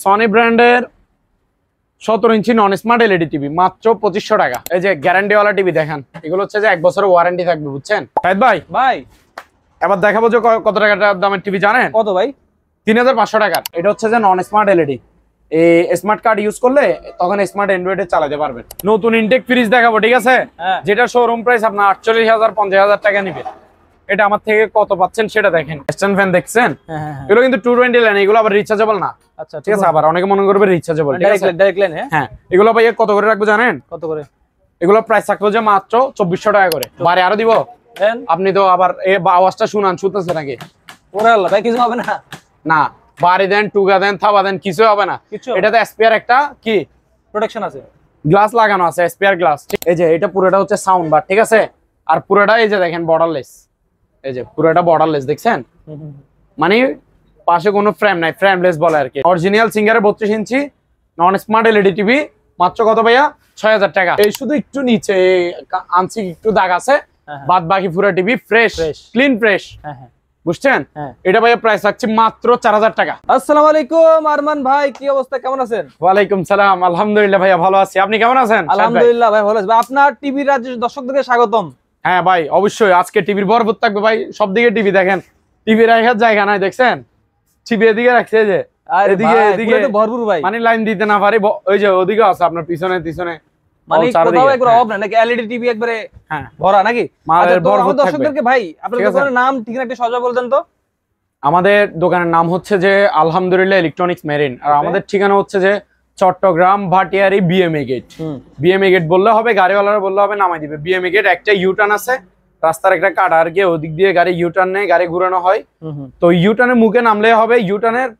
Sony ব্র্যান্ডের 17 ইঞ্চি নন smart LED TV মাত্র 2500 টাকা। এই যে গ্যারান্টিওয়ালা টিভি দেখেন, এগুলো হচ্ছে যে 1 বছরের ওয়ারেন্টি থাকবে, বুঝছেন শাহিদ ভাই? ভাই এবার দেখাবো যে কত টাকা দামের টিভি জানেন? কত ভাই? 3500 টাকার। এটা হচ্ছে যে নন স্মার্ট এলইডি, এই স্মার্ট কার্ড ইউজ করলে তখন স্মার্ট অ্যান্ড্রয়েডে চালাতে পারবেন। নতুন ইনটেক ফ্রিজ দেখাবো, ঠিক আছে? যেটা শোরুম প্রাইস আপনার 48,000 50,000 টাকা নিবে। এটা আমার থেকে কত পাচ্ছেন সেটা দেখেন। স্ট্যান্ড ফ্যান দেখছেন? এগুলো কিন্তু 220 লাইন, এগুলো আবার রিচার্জেবল না। আচ্ছা ঠিক আছে, আবার অনেকে মনে করবে রিচার্জেবল। Direct line. হ্যাঁ, এগুলো ভাই কত করে রাখবো জানেন? কত করে? এগুলো প্রাইস থাকলো যে মাত্র 2400 টাকা করে। বারে আরো দিব। আপনি তো আবার এই আওয়াজটা শুনতেছে নাকি? ওরে আল্লাহ ভাই, কিছু হবে না? না, বাড়ি দেন, টুকা দেন, থাবা দেন, কিছু হবে না। এটাতে স্পেয়ার একটা কি প্রোটেকশন আছে, গ্লাস লাগানো আছে, স্পেয়ার গ্লাস। এই যে এটা পুরোটা হচ্ছে সাউন্ড বার, ঠিক আছে? আর পুরোটা এই যে দেখেন বর্ডারলেস, এই যে পুরোটা বর্ডারলেস দেখছেন, মানে পাশে কোনো ফ্রেম নাই, ফ্রেমলেস বলে আর কি। অরিজিনাল সিঙ্গারের 32 ইঞ্চি নন স্মার্ট এলইডি টিভি মাত্র কত ভাইয়া? 6000 টাকা। এই শুধু একটু নিচে আনছি একটু দাগ আছে, বাদ বাকি পুরো টিভি ফ্রেশ, ক্লিন ফ্রেশ। বুঝছেন? এটা ভাইয়া প্রাইস রাখছি মাত্র 4000 টাকা। আসসালামু আলাইকুম আরমান ভাই, কি অবস্থা, কেমন আছেন? ওয়ালাইকুম সালাম, আলহামদুলিল্লাহ ভাইয়া ভালো আছি। আপনি কেমন আছেন? আলহামদুলিল্লাহ ভাই ভালো আছি। আপনার টিভি রাজ্যের দর্শকদেরকে স্বাগতম। হ্যাঁ ভাই, অবশ্যই আজকে টিভির ভরপুর থাকবে ভাই, সব দিকে টিভি দেখেন। টিভি রাখার জায়গা নাই, দেখছেন? টিভি এদিকে রাখছে, যে এদিকে এদিকে ভরপুর ভাই, মানে লাইন দিতে না পারি। ওই যে ওদিকে আছে আপনার পিছনে পিছনে, মানে কোথাও একবার অফ না নাকি? এলইডি টিভি একবারে ভরা নাকি? আচ্ছা, তো আমাদের দর্শকদেরকে ভাই আপনাদের দোকানের নাম ঠিকানা একটু সহজে বলে দেন তো। আমাদের দোকানের নাম হচ্ছে যে আলহামদুলিল্লাহ ইলেকট্রনিক্স মেরিন, আর আমাদের ঠিকানা হচ্ছে যে Chattogram Bhatiari BMA gate. BMA gate বললে হবে, গাড়িওয়ালারা বললে হবে, নামাই দিবে। বিএমএ গেট একটা ইউটার্ন আছে, রাস্তার একটা কাটা আর কি, ওদিক দিয়ে গাড়ি ইউটার্ন নেয়, গাড়ি ঘুরানো হয়। তো ইউটার্নের মুখে নামলে হবে, ইউটার্নের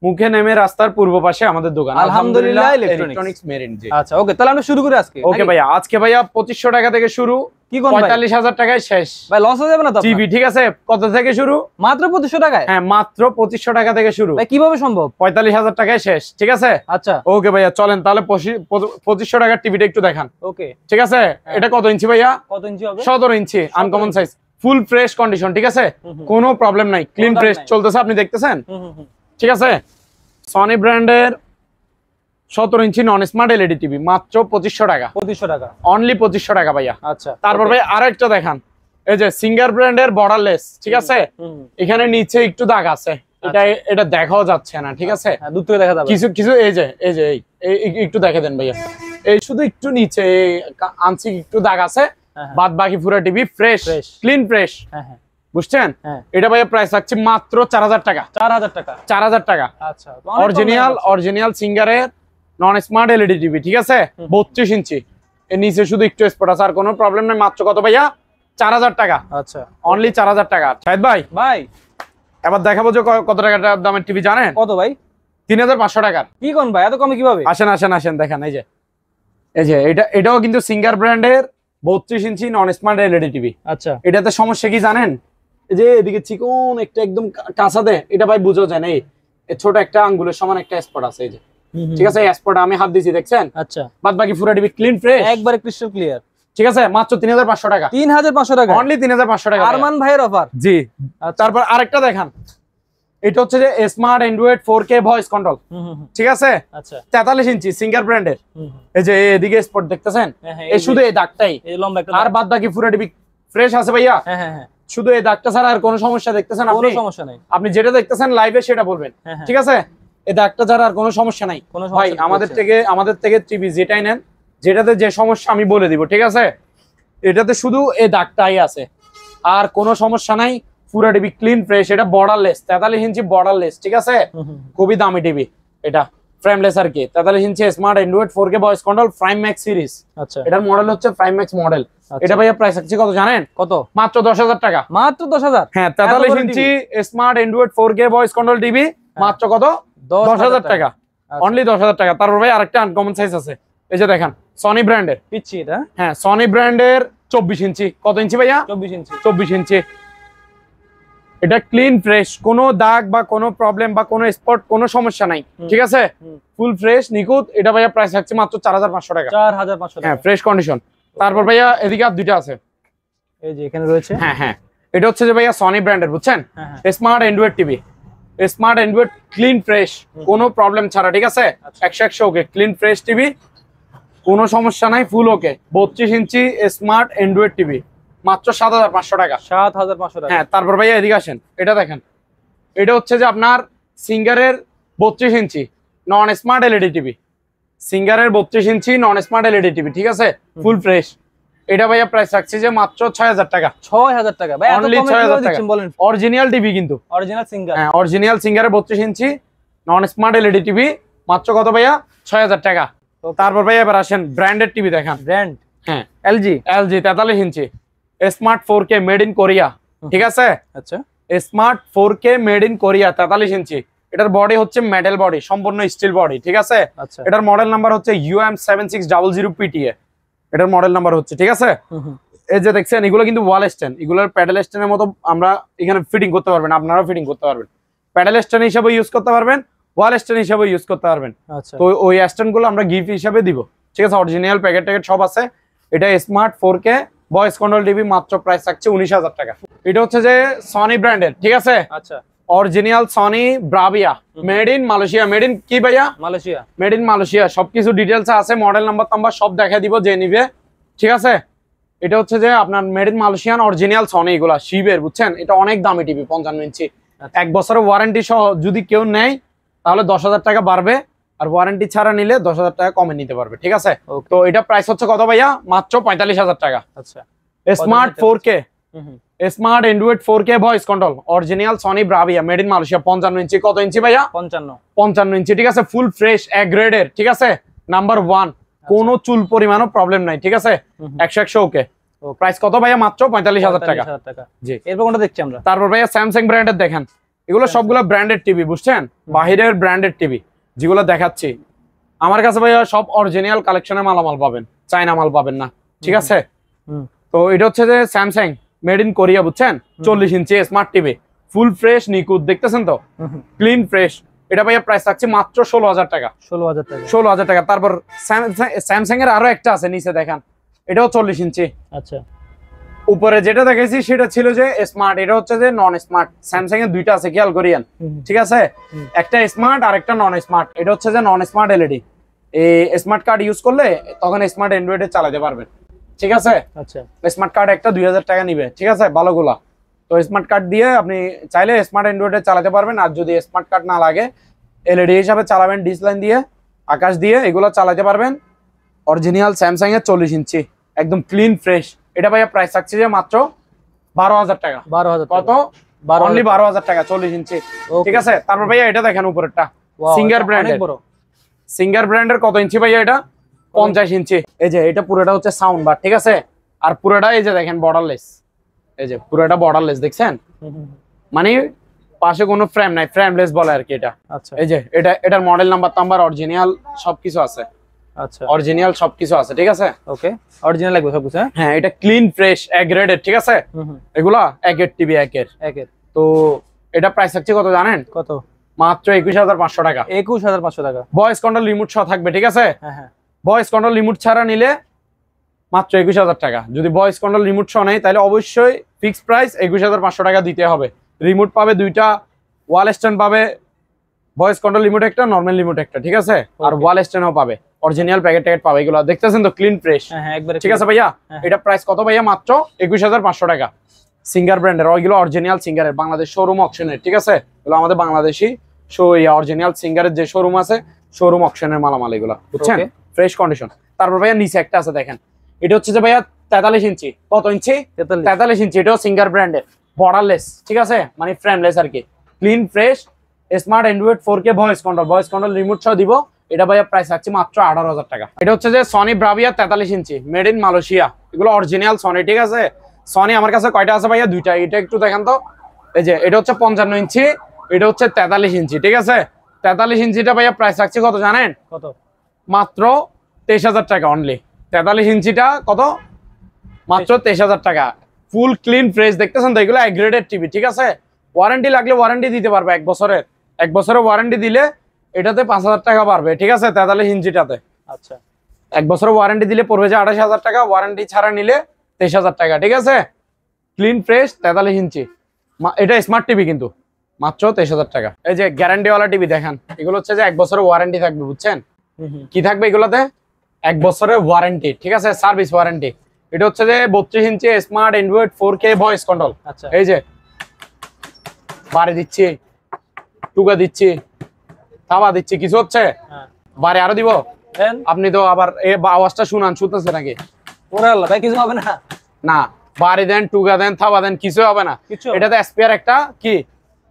মুখে নেমে রাস্তার পূর্ব পাশে আমাদের দোকান আলহামদুলিল্লাহ ইলেকট্রনিক্স মেরিন। জি আচ্ছা, ওকে, তাহলে আমরা শুরু করি আজকে। ওকে ভাইয়া, আজকে ভাইয়া 2500 টাকা থেকে শুরু, কি কোন 45,000 টাকায় শেষ। ভাই লস হয়ে যাবে না তো? টিভি ঠিক আছে, কত থেকে শুরু? মাত্র 2500 টাকায়? হ্যাঁ, মাত্র 2500 টাকা থেকে শুরু। ভাই কিভাবে সম্ভব? 45,000 টাকায় শেষ, ঠিক আছে? আচ্ছা, ওকে ভাইয়া, চলেন তাহলে 2500 টাকার টিভিটা একটু দেখান। ওকে, ঠিক আছে। এটা কত ইঞ্চি ভাইয়া? কত ইঞ্চি হবে? 17 inch, uncommon size, full fresh condition, ঠিক আছে? কোনো প্রবলেম নাই, ক্লিন ফ্রেশ চলতেছে, আপনি দেখতেছেন? ঠিক আছে। সনি ব্র্যান্ডের 17 ইঞ্চি নন স্মার্ট এলইডি টিভি মাত্র 2500 টাকা। 2500 টাকা, অনলি 2500 টাকা ভাইয়া। আচ্ছা, তারপর ভাই আরেকটা দেখান, এই যে সিঙ্গার ব্র্যান্ডের বর্ডারলেস, ঠিক আছে? এখানে নিচে একটু দাগ আছে, এটা দেখাও যাচ্ছে না, ঠিক আছে? দূর থেকে দেখা যাবে কিছু কিছু। এই যে একটু দেখে দেন ভাইয়া, এই শুধু একটু নিচে আনছি একটু দাগ আছে, বাদ বাকি পুরো টিভি ফ্রেশ, ক্লিন ফ্রেশ। বুঝছেন? এটা ভাইয়া প্রাইস রাখছি মাত্র 4000 টাকা। 4000 টাকা? 4000 টাকা। আচ্ছা, অরিজিনাল সিঙ্গারের নন স্মার্ট এলইডি টিভি, ঠিক আছে? 32 ইঞ্চি, এর নিচে শুধু একটু স্পট আছে, আর কোনো প্রবলেম নাই। মাত্র কত ভাইয়া? 4000 টাকা। আচ্ছা, অনলি 4000 টাকা। শাহিদ ভাই এবার দেখাবো যে কত টাকা দামের টিভি জানেন? কত ভাই? 3500 টাকার। কি কোন ভাই, এত কমে কিভাবে? আসেন দেখেন, এই যে এটাও কিন্তু সিঙ্গার ব্র্যান্ডের 32 ইঞ্চি নন স্মার্ট এলইডি টিভি। আচ্ছা, এটাতে সমস্যা কি জানেন? এই যে এদিকে চিকন একটা একদম কাঁচা দেয়, এটা ভাই বুঝো যায় না, এই ছোট একটা আঙ্গুলের সমান একটা স্পট আছে, এই যে, ঠিক আছে? এই স্পটে আমি হাত দিয়েছি, দেখছেন? আচ্ছা, বাদ বাকি পুরো টিভি ক্লিন ফ্রেশ, একবারে ক্রিস্টাল ক্লিয়ার, ঠিক আছে? মাত্র 3500 টাকা। 3500 টাকা, অনলি 3500 টাকা, আরমান ভাইয়ের অফার। জি। তারপর আরেকটা দেখান, এটা হচ্ছে যে smart Android 4K voice control, ঠিক আছে? আচ্ছা, 43 ইঞ্চি সিঙ্গার ব্র্যান্ডের। এই যে এদিকে স্পট দেখতেছেন, এই শুধু এই দাগটাই, আর বাদ বাকি পুরো টিভি ফ্রেশ আছে ভাইয়া। শুধু এই দাগটা ছাড়া আর কোনো সমস্যা দেখতেছেন আপনি? কোনো সমস্যা নাই, আপনি যেটা দেখতেছেন লাইভে সেটা বলবেন, ঠিক আছে? এই দাগটা ছাড়া আর কোনো সমস্যা নাই ভাই। আমাদের থেকে টিভি যেটাই নেন, যেটাতে যে সমস্যা আমি বলে দিব, ঠিক আছে? এটাতে শুধু এই দাগটাই আছে, আর কোনো সমস্যা নাই। পুরো টিভি ক্লিন ফ্রেশ, এটা বর্ডারলেস, 43 ইঞ্চি বর্ডারলেস, ঠিক আছে? খুবই দামি টিভি এটা, ফ্রেমলেস আর কি। 43 inch smart Android 4K voice control prime max series. আচ্ছা, এটার মডেল হচ্ছে প্রাইম ম্যাক্স মডেল। এটা ভাইয়া প্রাইস আছে কত জানেন? কত? মাত্র 10000 টাকা। মাত্র 10000? হ্যাঁ, 43 inch smart Android 4K voice control TV মাত্র কত? 10000 টাকা। অনলি 10000 টাকা। তারপর ভাই আরেকটা আনকমন সাইজ আছে, এই যে দেখেন, সনি ব্র্যান্ডের পিচ্ছি এটা। হ্যাঁ, সনি ব্র্যান্ডের 24 ইঞ্চি। কত ইঞ্চি ভাইয়া? 24 ইঞ্চি। 24 ইঞ্চি। এটা ক্লিন ফ্রেশ, কোনো দাগ বা কোনো প্রবলেম বা কোনো স্পট, কোনো সমস্যা নাই, ঠিক আছে? ফুল ফ্রেশ নিখুঁত। এটা ভাইয়া প্রাইস রাখছে মাত্র 4500 টাকা। 4500 টাকা, হ্যাঁ, ফ্রেশ কন্ডিশন। তারপর ভাইয়া এদিকে আর দুইটা আছে, এই যে এখানে রয়েছে। হ্যাঁ, এটা হচ্ছে যে ভাইয়া সনি ব্র্যান্ডের, বুঝছেন? Smart Android TV. Smart Android clean fresh, কোনো প্রবলেম ছাড়া, ঠিক আছে? 100 ওকে, ক্লিন ফ্রেশ টিভি, কোনো সমস্যা নাই, ফুল ওকে। 32 ইঞ্চি স্মার্ট অ্যান্ড্রয়েড টিভি, মাত্র 7500 টাকা। 7500 টাকা। হ্যাঁ, তারপর ভাইয়া এদিকে আসেন, এটা দেখেন, এটা হচ্ছে যে আপনার সিঙ্গারের 32 ইঞ্চি নন স্মার্ট এলইডি টিভি, সিঙ্গারের 32 ইঞ্চি নন স্মার্ট এলইডি টিভি, ঠিক আছে? Full fresh. এটা ভাইয়া প্রাইস রাখছি যে মাত্র 6000 টাকা। 6000 টাকা ভাই, এত কমে কিভাবে দিচ্ছেন বলেন? অরিজিনাল টিভি কিন্তু, অরিজিনাল সিঙ্গার। হ্যাঁ, অরিজিনাল সিঙ্গারের 32 ইঞ্চি নন স্মার্ট এলইডি টিভি, মাত্র কত ভাইয়া? 6000 টাকা। তারপর ভাইয়া এবার আসেন ব্র্যান্ডেড টিভি দেখেন। ব্র্যান্ড, হ্যাঁ, LG 43 inch smart 4K made in Korea, ঠিক আছে? আচ্ছা, smart 4K made in Korea 43 ইঞ্চি। এটার বডি হচ্ছে মেটাল বডি, সম্পূর্ণ স্টিল বডি, ঠিক আছে? আচ্ছা, এটার মডেল নাম্বার হচ্ছে UM7600PTA, এটার মডেল নাম্বার হচ্ছে, ঠিক আছে? এই যে দেখছেন, এগুলো কিন্তু ওয়াল স্ট্যান্ড, এগুলোর প্যাডেল স্ট্যান্ডের মতো আমরা এখানে ফিটিং করতে পারবেন, আপনারাও ফিটিং করতে পারবেন, প্যাডেল স্ট্যান্ড হিসেবে ইউজ করতে পারবেন, ওয়াল স্ট্যান্ড হিসেবে ইউজ করতে পারবেন। আচ্ছা, তো ওই স্ট্যান্ড গুলো আমরা গিফট হিসেবে দিব, ঠিক আছে? অরিজিনাল প্যাকেট ট্যাকেট সব আছে। এটা smart 4K voice control TV, মাত্র প্রাইস থাকছে 19000 টাকা। এটা হচ্ছে যে সনি ব্র্যান্ডের, ঠিক আছে? আচ্ছা, original Sony Bravia, made in Malaysia. Made in কি ভাইয়া? মালয়েশিয়া। মেড ইন মালয়েশিয়া, সবকিছু ডিটেলস আছে, মডেল নাম্বার সব দেখা দিব যে নিবে, ঠিক আছে? এটা হচ্ছে যে আপনার made in Malaysian original Sony, এগুলা শিবের, বুঝছেন? এটা অনেক দামি টিভি, 55 ইঞ্চি। 1 বছরের ওয়ারেন্টি সহ যদি কেউ নেয় তাহলে 10000 টাকা বাড়বে, আর ওয়ারেন্টি ছাড়া নিলে 10000 টাকা কমে নিতে পারবে, ঠিক আছে? তো এটা প্রাইস হচ্ছে কত ভাইয়া? মাত্র 45000 টাকা। আচ্ছা, smart 4K smart Android 4K voice control original Sony Bravia made in Malaysia, 55 ইঞ্চি। কত ইঞ্চি ভাইয়া? 55 ইঞ্চি, ঠিক আছে? ফুল ফ্রেশ, এ গ্রেডের, ঠিক আছে? নাম্বার 1, কোনো চুল পরিমাণও প্রবলেম নাই, ঠিক আছে? 100 ওকে। প্রাইস কত ভাইয়া? মাত্র 45000 টাকা। জি, এরপর কোনটা দেখছি আমরা? তারপর ভাইয়া স্যামসাং ব্র্যান্ডের দেখেন, এগুলো সবগুলো ব্র্যান্ডেড টিভি, বুঝছেন? বাহিরের ব্র্যান্ডেড টিভি যেগুলো দেখাচ্ছি, আমার কাছে ভাইয়া সব অরিজিনাল কালেকশনের মালামাল পাবেন, চায়না মাল পাবেন না, ঠিক আছে? তো এটা হচ্ছে যে স্যামসাং মেড ইন কোরিয়া, বুঝছেন? 40 ইঞ্চি স্মার্ট টিভি, ফুল ফ্রেশ নিকুত, দেখতেছেন তো, ক্লিন ফ্রেশ। এটা ভাইয়া প্রাইস থাকছে মাত্র 16000 টাকা। 16000 টাকা। তারপর স্যামসাং এর আরো একটা আছে নিচে দেখেন, এটাও 40 ইঞ্চি। আচ্ছা, উপরে যেটা দেখাইছি সেটা ছিল যে স্মার্ট, এটা হচ্ছে যে নন স্মার্ট। স্যামসাং এর দুইটা আছে, খেয়াল করিয়েন, ঠিক আছে? একটা স্মার্ট আর একটা নন স্মার্ট। এটা হচ্ছে যে নন স্মার্ট এলইডি, এই স্মার্ট কার্ড ইউজ করলে তখন স্মার্ট অ্যান্ড্রয়েডে চালাতে পারবেন, ঠিক আছে? আচ্ছা, স্মার্ট কার্ড একটা 2000 টাকা নিবে, ঠিক আছে? ভালোগুলা। তো স্মার্ট কার্ড দিয়ে আপনি চাইলে স্মার্ট অ্যান্ড্রয়েডে চালাতে পারবেন, আর যদি স্মার্ট কার্ড না লাগে এলইডি হিসাবে চালাবেন, ডিস লাইন দিয়ে, আকাশ দিয়ে, এগুলো চালাতে পারবেন। অরিজিনাল স্যামসাং এর 40 ইঞ্চি, একদম ক্লিন ফ্রেশ। এটা ভাইয়া প্রাইস থাকছে যে মাত্র 12000 টাকা। 12000 কত? অনলি 12000 টাকা, 40 ইঞ্চি, ঠিক আছে? তারপর ভাইয়া এটা দেখেন উপরেরটা, সিঙ্গার ব্র্যান্ডের। সিঙ্গার ব্র্যান্ডের কত ইঞ্চি ভাইয়া? এটা 50 ইঞ্চি। এই যে এটা পুরোটা হচ্ছে সাউন্ড বার, ঠিক আছে? আর পুরোটা এই যে দেখেন বর্ডারলেস, এই যে পুরোটা বর্ডারলেস, দেখছেন? মানে পাশে কোনো ফ্রেম নাই, ফ্রেমলেস বলে আর কি এটা। আচ্ছা, এই যে এটার মডেল নাম্বার অরিজিনাল সবকিছু আছে। আচ্ছা, অরিজিনাল সবকিছু আছে, ঠিক আছে? ওকে, অরিজিনাল লাগবে সবকিছু। হ্যাঁ, এটা ক্লিন ফ্রেশ, এ গ্রেডের, ঠিক আছে? এগুলা একের টিভি, একের। তো এটা প্রাইস থাকছে কত জানেন? কত? মাত্র 21500 টাকা। 21500 টাকা। ভয়েস কন্ট্রোল রিমোট সহ থাকবে, ঠিক আছে? হ্যাঁ, ভয়েস কন্ট্রোল রিমোট ছাড়া নিলে মাত্র 21000 টাকা। যদি ভয়েস কন্ট্রোল রিমোট সহ নেই তাহলে অবশ্যই ফিক্সড প্রাইস 21500 টাকা দিতে হবে। রিমোট পাবে দুইটা, ওয়াল স্ট্যান্ড পাবে, ভয়েস কন্ট্রোল রিমোট একটা, নরমাল রিমোট একটা, ঠিক আছে? আর ওয়াল স্ট্যান্ডও পাবে, অরিজিনাল প্যাকেট ট্যাকেট পাবে। এগুলো দেখতেছেন তো, ক্লিন ফ্রেশ, ঠিক আছে ভাইয়া? এটা প্রাইস কত ভাইয়া? মাত্র 21500 টাকা। সিঙ্গার ব্র্যান্ডের, ওইগুলো অরিজিনাল সিঙ্গারের, বাংলাদেশ শোরুম অকশনের, ঠিক আছে? এগুলো আমাদের বাংলাদেশি অরিজিনাল সিঙ্গারের যে শোরুম আছে, শোরুম অকশনের মালামাল এগুলো, বুঝছেন? Fresh condition. তারপর ভাইয়া নিচে একটা আছে দেখেন, এটা হচ্ছে যে ভাইয়া 43 ইঞ্চি। কত ইঞ্চি? 43 ইঞ্চি। এটাও সিঙ্গার ব্র্যান্ডের, বর্ডারলেস, ঠিক আছে? মানে ফ্রেমলেস আর কি, clean fresh, smart Android 4K voice control remote সহ দিব। এটা ভাইয়া প্রাইস আছে মাত্র 18000 টাকা। এটা হচ্ছে যে Sony Bravia 43 inch, made in Malaysia. এগুলো অরিজিনাল সনি, ঠিক আছে? সনি আমার কাছে কয়টা আছে ভাইয়া? দুইটা। এটা একটু দেখেন তো, এই যে এটা হচ্ছে 55 ইঞ্চি, এটা হচ্ছে 43 ইঞ্চি, ঠিক আছে? 43 ইঞ্চিটা ভাইয়া প্রাইস রাখছে কত জানেন? কত? মাত্র 23000 টাকা অনলি। 43 ইঞ্চিটা কত? মাত্র 23000 টাকা। ফুল ক্লিন ফ্রেশ, দেখতেছেন তো? এগুলো গ্রেডেড টিভি, ঠিক আছে? ওয়ারেন্টি লাগলে ওয়ারেন্টি দিতে পারবে 1 বছরের। 1 বছরের ওয়ারেন্টি দিলে এটাতে 5000 টাকা বাড়বে, ঠিক আছে? 43 ইঞ্চিটাতে। আচ্ছা, 1 বছরের ওয়ারেন্টি দিলে পড়বে যে 28000 টাকা, ওয়ারেন্টি ছাড়া নিলে 23000 টাকা, ঠিক আছে? ক্লিন ফ্রেশ 43 ইঞ্চি। এটা স্মার্ট টিভি কিন্তু, মাত্র 23,000 টাকা। এই যে গ্যারান্টি ওয়ালা টিভি দেখেন, এগুলো হচ্ছে যে 1 বছরের ওয়ারেন্টি থাকবে, বুঝছেন? কি থাকবে এগুলোতে? 1 বছরের ওয়ারেন্টি, ঠিক আছে, সার্ভিস ওয়ারেন্টি। এটা হচ্ছে যে 32 inch smart Android 4K voice control. আচ্ছা, এই যে বাড়ি দিচ্ছি, টুকা দিচ্ছি, থাবা দিচ্ছি, কিছু হচ্ছে? বাড়ি আরো দিব? আপনি তো আবার এই আওয়াজটা শুনতেছে নাকি? ওরে আল্লাহ ভাই, কিছু হবে না? না, বাড়ি দেন, টুকা দেন, থাবা দেন, কিছু হবে না। এটাতে স্পেয়ার একটা কি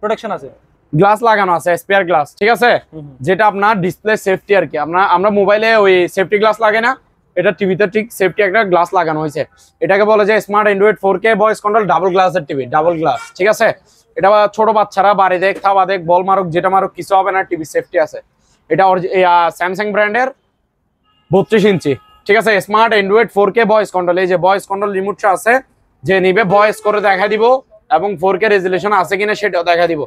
প্রোটেকশন আছে, গ্লাস লাগানো আছে, স্পেয়ার গ্লাস, ঠিক আছে, যেটা আপনার ডিসপ্লে সেফটি আর কি। আমরা মোবাইলে ওই সেফটি গ্লাস লাগে না, এটা টিভিতে ঠিক সেফটি একটা গ্লাস লাগানো হয়েছে। এটাকে বলে যে smart Android 4K voice control double গ্লাসের টিভি, ডাবল গ্লাস, ঠিক আছে। এটা ছোট বাচ্চারা বাড়ি দেখ, থাবা দেখ, বল মারুক, যেটা মারুক, কিছু হবে না, টিভি সেফটি আছে। এটা স্যামসাং ব্র্যান্ডের 32 ইঞ্চি, ঠিক আছে, smart Android 4K voice control. এই যে ভয়েস কন্ট্রোল রিমোটটা আছে, যে নিবে ভয়েস করে দেখা দিব, এবং 4K রেজুলেশন আছে কিনা সেটাও দেখা দিব।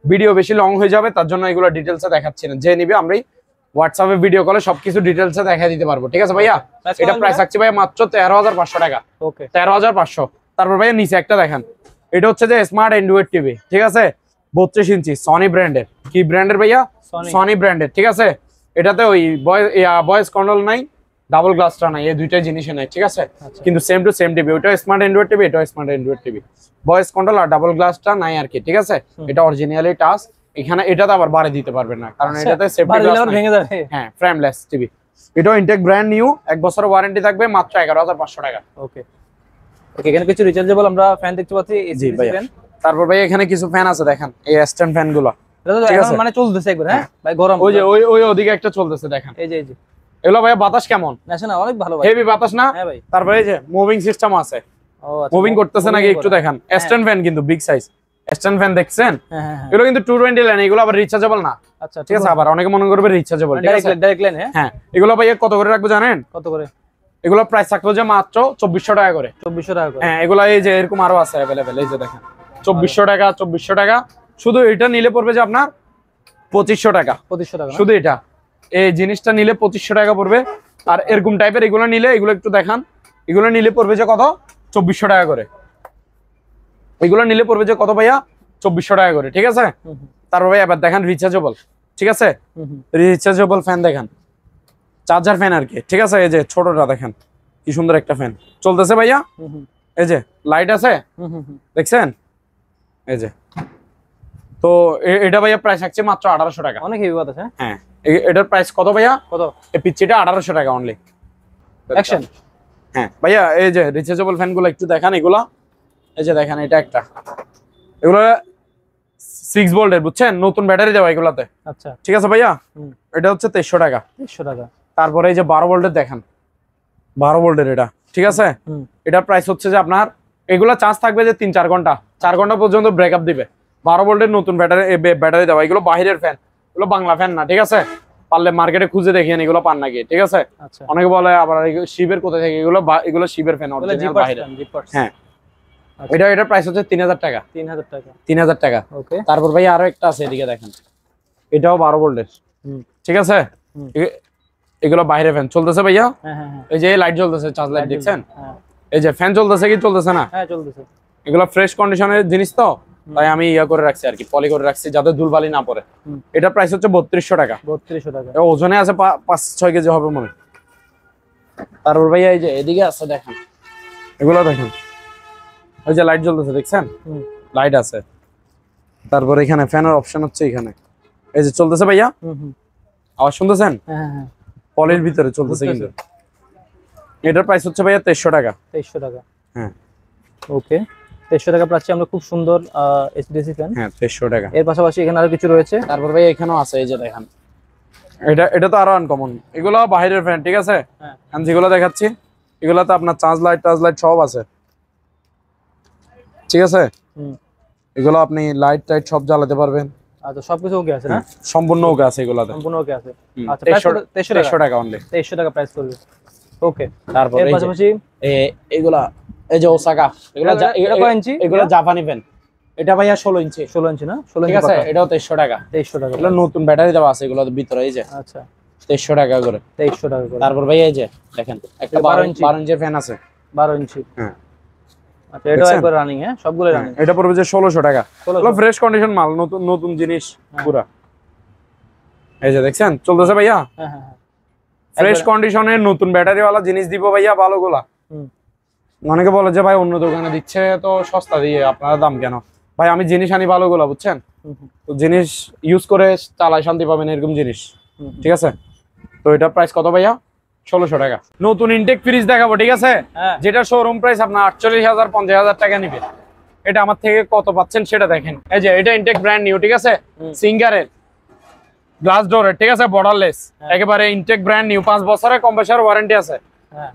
ভিডিও বেশি লং হয়ে যাবে, তার জন্য এগুলো ডিটেলসে দেখাচ্ছি না। যে নিবে আমরা হোয়াটসঅ্যাপে ভিডিও কলে সবকিছু ডিটেলসে দেখা দিতে পারবো, ঠিক আছে ভাইয়া। এটা প্রাইস রাখছি ভাইয়া মাত্র 13,500 টাকা। ওকে, 13,500। তারপর ভাইয়া নিচে একটা দেখেন, এটা হচ্ছে যে স্মার্ট অ্যান্ড্রয়েড টিভি, ঠিক আছে, 32 ইঞ্চি, সনি ব্র্যান্ডের। কি ব্র্যান্ডের ভাইয়া? সনি ব্র্যান্ডের, ঠিক আছে। এটাতে ওই ভয়েস কন্ট্রোল নাই, ডাবল গ্লাসটা নাই, এই দুইটা জিনিসই নাই, ঠিক আছে, কিন্তু সেম টু সেম টিভি। ওইটা স্মার্ট অ্যান্ড্রয়েড টিভি, এটা smart Android TV, voice control আর ডাবল গ্লাসটা নাই আর কি, ঠিক আছে। এটা অরিজিনালি টাচ। এখানে এটাতে আবার বাড়ি দিতে পারবেন না, কারণ এটাতে সেফটি গ্লাস ভেঙে যাবে। হ্যাঁ, ফ্রেমলেস টিভি। এটা ইনটেক ব্র্যান্ড নিউ, 1 বছরের ওয়ারেন্টি থাকবে, মাত্র 11,500 টাকা। ওকে ওকে, এখানে কিছু রিচার্জেবল আমরা ফ্যান দেখতে পাচ্ছি, এসি ফ্যান। তারপর ভাই এখানে কিছু ফ্যান আছে দেখেন, এই স্ট্যান্ড ফ্যান গুলো, ঠিক আছে, মানে চলতেছে একবার। হ্যাঁ ভাই, গরম। ওই যে ওই ওদিকে একটা চলতেছে দেখেন, এই যে এগুলো ভাই বাতাস কেমন? না, অনেক ভালো ভাই, হেভি বাতাস না? হ্যাঁ ভাই। তারপরে এই যে মুভিং সিস্টেম আছে, মুভিং করতেছে নাকি একটু দেখেন। স্ট্যান্ড ফ্যান কিন্তু বিগ সাইজ স্ট্যান্ড ফ্যান দেখছেন? এগুলো কিন্তু 220 লাইন, এগুলো আবার রিচার্জেবল না। আচ্ছা, ঠিক আছে, আবার অনেকে মনে করবে রিচার্জেবল, ডাইরেক্ট লাইন। হ্যাঁ, এগুলো ভাই কত করে রাখবো জানেন? কত করে? এগুলো প্রাইস থাকবে যে মাত্র 2400 টাকা করে। 2400 টাকা করে? হ্যাঁ, এগুলো এই যে এরকম আরো আছে अवेलेबल, এই যে দেখেন 2400 টাকা, 2400 টাকা। শুধু এটা নিলে পড়বে যে আপনার 2500 টাকা। 2500 টাকা শুধু এটা, এই জিনিসটা নিলে 2500 টাকা পড়বে। আর এরকম টাইপের এগুলো নিলে, এগুলো একটু দেখান, এগুলো নিলে পড়বে যে কত? 2400 টাকা করে। এগুলো নিলে পড়বে যে কত ভাইয়া? 2400 টাকা করে, ঠিক আছে। তারপর ভাই এবার দেখেন রিচার্জেবল, ঠিক আছে, রিচার্জেবল ফ্যান দেখেন, চার্জার ফ্যান আর কি, ঠিক আছে। এই যে ছোটটা দেখেন, কি সুন্দর একটা ফ্যান চলতেছে ভাইয়া। এই যে লাইট আছে, দেখছেন? এই যে, তো এটা ভাইয়া প্রাইস আছে মাত্র 1800 টাকা। অনেক হেভি বাতাস। হ্যাঁ, এটার প্রাইস কত ভাইয়া? কত? এই পিচ্চিটা 1800 টাকা অনলি। অ্যাকশন। হ্যাঁ ভাইয়া, এই যে রিচার্জেবল ফ্যান গুলো একটু দেখান, এগুলা এই যে দেখেন, এটা একটা, এগুলো 6 ভোল্টের, বুঝছেন, নতুন ব্যাটারি দেওয়া এগুলাতে। আচ্ছা, ঠিক আছে ভাইয়া। এটা হচ্ছে 2300 টাকা। 2300 টাকা। তারপরে এই যে 12 ভোল্টের দেখেন, 12 ভোল্টের এটা, ঠিক আছে। এটার প্রাইস হচ্ছে যে আপনার, এগুলা চার্জ থাকবে যে 3-4 ঘন্টা, 4 ঘন্টা পর্যন্ত ব্রেকআপ দিবে। 12 ভোল্টের নতুন ব্যাটারি দেওয়া, এগুলো বাইরের ফ্যান, এগুলো বাংলা ফ্যান না, ঠিক আছে। পারলে মার্কেটে খুঁজে দেখিয়েন এগুলো পান নাকি, ঠিক আছে। অনেকে বলে আবার শিবের কোথায় থেকে, এগুলো শিবের ফ্যান, হ্যাঁ। এটার প্রাইস হচ্ছে 3000 টাকা। 3000 টাকা। ওকে। তারপর ভাই আরো একটা আছে, এদিকে দেখেন, এটাও 12 ভোল্টের, ঠিক আছে। এগুলো বাইরে ফ্যান চলতেছে ভাইয়া। এই যে লাইট জ্বলতেছে, চার্জ লাইট দেখছেন? এই যে ফ্যান চলতেছে কি চলতেছে না? হ্যাঁ, চলতেছে। এগুলো ফ্রেশ কন্ডিশনের জিনিস তো, তাই আমি ইয়া করে রাখছি আর কি, পলি করে রাখছি যাতে ধুলবালি না পড়ে। এটা প্রাইস হচ্ছে 3200 টাকা। 3200 টাকা। ওজনে আছে 5-6 কেজি হবে মনে। তারপর ভাইয়া এই যে এদিকে আছে দেখেন, এগুলো দেখেন, এই যে লাইট জ্বলতেছে দেখছেন? লাইট আছে। তারপর এখানে ফ্যানের অপশন হচ্ছে এখানে, এই যে চলতেছে ভাইয়া, আওয়াজ শুনতেছেন? হ্যাঁ, পলির ভিতরে চলতেছে কিন্তু। এটার প্রাইস হচ্ছে ভাইয়া 2300 টাকা। 2300 টাকা। হ্যাঁ, ওকে, 2300 টাকা পাচ্ছি আমরা খুব সুন্দর এইচডিসি ফ্যান। হ্যাঁ, 2300 টাকা। এর পাশাপাশি এখানে আরো কিছু রয়েছে। তারপর ভাই এখানেও আছে, এই যে দেখেন, এটা তো আরো আনকমন, এগুলো বাইরের ফ্যান, ঠিক আছে। আমি যেগুলো দেখাচ্ছি এগুলোতে আপনার চার্জ লাইট সব আছে, ঠিক আছে। এগুলো আপনি লাইট টাইট সব জ্বালাতে পারবেন। আচ্ছা, সবকিছু ওকে আছে না? সম্পূর্ণ ওকে আছে, এগুলোতে সম্পূর্ণ ওকে আছে। আচ্ছা, 2300 টাকা অনলি। 2300 টাকা প্রাইস করবে। ওকে। তারপর এর পাশাপাশি এগুলা, এই যে ওসাকা, এগুলা কয় ইঞ্চি? এগুলা জাপানি ফ্যান। এটা ভাইয়া 16 ইঞ্চি। 16 ইঞ্চি না? 16 ইঞ্চি, ঠিক আছে। এটাও 2300 টাকা। 2300 টাকা। এগুলো নতুন ব্যাটারি দেওয়া আছে এগুলোর ভিতরে, এই যে। আচ্ছা, 2300 টাকা করে। 2300 টাকা করে। তারপর ভাইয়া এই যে দেখেন, একটা 12 ইঞ্চির ফ্যান আছে। 12 ইঞ্চি। হ্যাঁ, আচ্ছা এটা একবার রানিং হ্যাঁ সবগুলো রানিং এটা পড়বে যে 1600 টাকা হলো ফ্রেশ কন্ডিশন মাল নতুন নতুন জিনিস পুরা এই যে দেখছেন চলতেছে ভাইয়া হ্যাঁ হ্যাঁ ফ্রেশ কন্ডিশনে নতুন ব্যাটারি वाला জিনিস দিব ভাইয়া ভালোগুলা অনেকে বলে যে ভাই অন্য দোকানে দিচ্ছে তো সস্তা দিয়ে আপনারা দাম কেন ভাই আমি জিনিস আনি ভালোগুলা বুঝছেন তো জিনিস ইউজ করে চালায় শান্তি পাবেন এরকম জিনিস ঠিক আছে তো এটা প্রাইস কত ভাইয়া 1600 টাকা নতুন ইনটেক ফ্রিজ দেখাবো ঠিক আছে যেটা শোরুম প্রাইস আপনার 48000 50000 টাকা নিবে এটা আমার থেকে কত পাচ্ছেন সেটা দেখেন এই যে এটা ইনটেক ব্র্যান্ড নিউ ঠিক আছে সিঙ্গারের গ্লাস ডোরের ঠিক আছে বর্ডারলেস একেবারে ইনটেক ব্র্যান্ড নিউ 5 বছরের কম্প্রেসার ওয়ারেন্টি আছে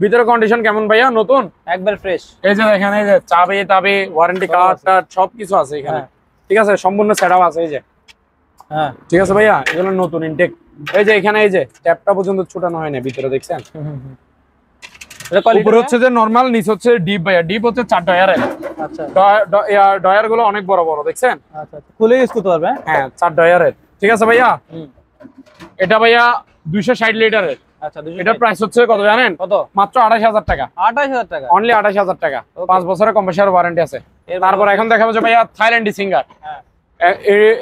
ভিতরে কন্ডিশন কেমন ভাইয়া নতুন একবার ফ্রেশ এই যে দেখেন এই যে চাবি তাবি ওয়ারেন্টি কার্ড টার্ড সবকিছু আছে এখানে ঠিক আছে সম্পূর্ণ সেটআপ আছে এই যে হ্যাঁ ঠিক আছে ভাইয়া এগুলো নতুন ইনটেক এই যে এখানে এই যে ট্যাপটা পর্যন্ত ছোটানো হয় না ভিতরে দেখছেন উপরে হচ্ছে যে নরমাল নিচ হচ্ছে ডিপ ভাইয়া ডিপ হচ্ছে 4 ডয়ারের আচ্ছা ডয়ার গুলো অনেক বড় বড় দেখছেন আচ্ছা খুলে ইউজ করতে পারবে হ্যাঁ 4 ডয়ারের ঠিক আছে ভাইয়া এটা ভাইয়া 260 লিটারের আচ্ছা এটার প্রাইস হচ্ছে কত জানেন কত মাত্র 28000 টাকা 28000 টাকা অনলি 28000 টাকা 5 বছরের কম্প্রেসার ওয়ারেন্টি আছে তারপর এখন দেখাবো যে ভাইয়া থাইল্যান্ডি সিঙ্গার হ্যাঁ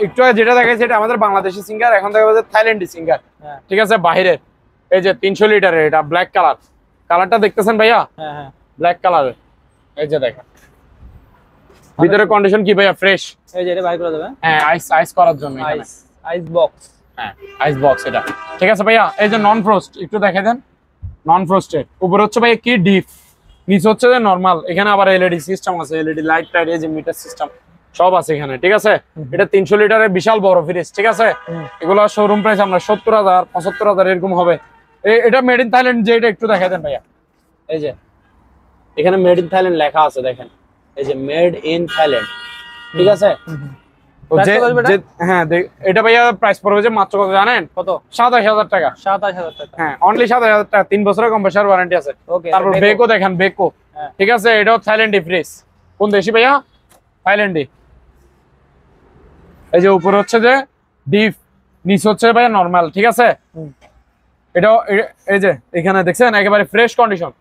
একটু যেটা দেখাইছে এটা আমাদের বাংলাদেশি সিঙ্গার এখন দেখাবো যে থাইল্যান্ডি সিঙ্গার ঠিক আছে বাইরের এই যে 300 লিটারের এটা ব্ল্যাক কালার কালারটা দেখতেছেন ভাইয়া হ্যাঁ হ্যাঁ ব্ল্যাক কালারের এই যে দেখেন ভিতরে কন্ডিশন কি ভাইয়া ফ্রেশ এই যে এটা বাইর করা যাবে হ্যাঁ আইস করার জন্য আইস বক্স হ্যাঁ আইস বক্স এটা ঠিক আছে ভাইয়া এই যে নন ফ্রস্ট একটু দেখাই দেন নন ফ্রস্টেড উপরে হচ্ছে ভাইয়া কি ডিপ নিচে হচ্ছে যে নরমাল এখানে আবার এলইডি সিস্টেম আছে এলইডি লাইট টাইট এই যে মিটার সিস্টেম সব আছে এখানে ঠিক আছে এটা 300 লিটারের বিশাল বড় ফ্রিজ ঠিক আছে এগুলো শোরুম প্রাইস আমরা 70000 75000 এরকম হবে এটা মেড ইন থাইল্যান্ড যে এটা একটু দেখাই দেন ভাইয়া এই যে এখানে মেড ইন থাইল্যান্ড লেখা আছে দেখেন এই যে মেড ইন থাইল্যান্ড ঠিক আছে হ্যাঁ এটা ভাইয়া প্রাইস পড়বে যে মাত্র কত জানেন কত 27000 টাকা 27000 টাকা হ্যাঁ অনলি 27000 টাকা 3 বছরের কম্প্রেসার ওয়ারেন্টি আছে তারপর বেকো দেখেন বেকো ঠিক আছে এটাও থাইল্যান্ডি ফ্রিজ কোন দেশি ভাইয়া থাইল্যান্ডি এই যে উপরে হচ্ছে যে ডিপ নিচে হচ্ছে ভাইয়া নরমাল ঠিক আছে এটাও এই যে এখানে দেখছেন একেবারে ফ্রেশ কন্ডিশন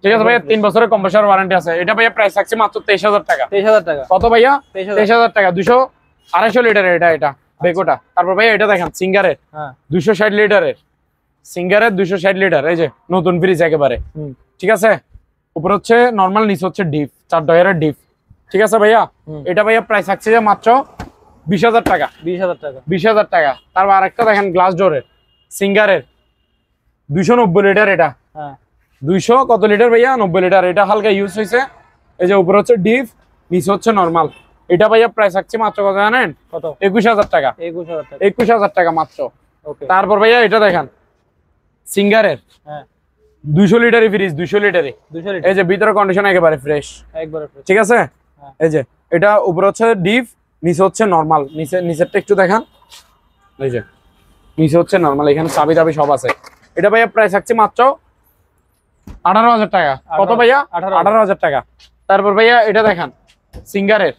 ঠিক আছে ভাইয়া 3 বছরের কম্প্রেসার ওয়ারেন্টি আছে এটা ভাইয়া প্রাইস থাকছে মাত্র 23000 টাকা 23000 টাকা কত ভাইয়া 23000 টাকা 250 লিটারের এটা বেকোটা তারপর ভাইয়া এটা দেখেন সিঙ্গারের হ্যাঁ 260 লিটারের সিঙ্গারের 260 লিটার এই যে নতুন ফ্রিজ একেবারে ঠিক আছে উপরে হচ্ছে নরমাল নিচে হচ্ছে ডিপ 4 ডয়ারের ডিপ ঠিক আছে ভাইয়া এটা ভাইয়া প্রাইস থাকছে যে মাত্র 20000 টাকা 20000 টাকা তারপর আরেকটা দেখেন গ্লাস ডোরের সিঙ্গারের 290 লিটার এটা হ্যাঁ 200 কত লিটার ভাইয়া 90 লিটার এটা হালকা ইউজ হয়েছে এই যে উপরে হচ্ছে ডিপ নিচে হচ্ছে নরমাল এটা ভাইয়া প্রাইস থাকছে মাত্র কত জানেন কত 21000 টাকা 21000 টাকা মাত্র ওকে তারপর ভাইয়া এটা দেখেন সিঙ্গারের হ্যাঁ 200 লিটারের ফ্রিজ 200 লিটারে এই যে ভিতরে কন্ডিশন একেবারে ফ্রেশ ঠিক আছে এই যে এটা উপরে হচ্ছে ডিপ নিচে হচ্ছে নরমাল নিচেরটা একটু দেখান এই যে নিচে হচ্ছে নরমাল এখানে চাবি টাবি সব আছে এটা ভাইয়া প্রাইস থাকছে মাত্র 18000 টাকা কত ভাইয়া 18000 টাকা তারপর ভাইয়া এটা দেখান সিঙ্গারের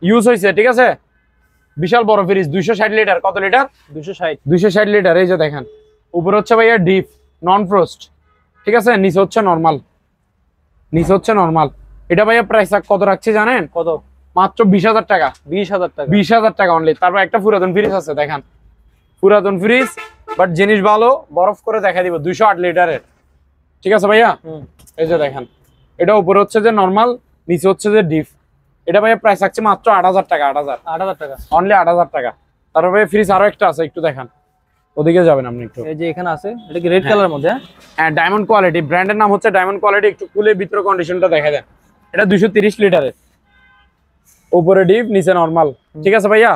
ইউজ হয়েছে ঠিক আছে বিশাল বড় ফ্রিজ 260 লিটার কত লিটার 260 লিটার এই যে দেখেন উপরে হচ্ছে ভাইয়া ডিপ নন ফ্রস্ট ঠিক আছে নিচে হচ্ছে নরমাল এটা ভাইয়া প্রাইস কত রাখছে জানেন কত মাত্র 20000 টাকা 20000 টাকা অনলি তারপর একটা পুরাতন ফ্রিজ আছে দেখেন পুরাতন ফ্রিজ বাট জিনিস ভালো বরফ করে দেখা দিব 208 লিটারের ঠিক আছে ভাইয়া এই যে দেখেন এটা উপরে হচ্ছে যে নরমাল নিচে হচ্ছে যে ডিপ এটা ভাইয়া প্রাইস থাকছে মাত্র 8000 টাকা 8000 টাকা অনলি 8000 টাকা তারপর ভাইয়া ফ্রিজ আরো একটা আছে একটু দেখান ওদিকে যাবেন আপনি একটু এই যে এখানে আছে এটা কি রেড কালারের মধ্যে হ্যাঁ ডায়মন্ড কোয়ালিটি ব্র্যান্ডের নাম হচ্ছে ডায়মন্ড কোয়ালিটি একটু খুলে ভিতর কন্ডিশনটা দেখা দেন এটা 230 লিটারের উপরে ডিপ নিচে নরমাল ঠিক আছে ভাইয়া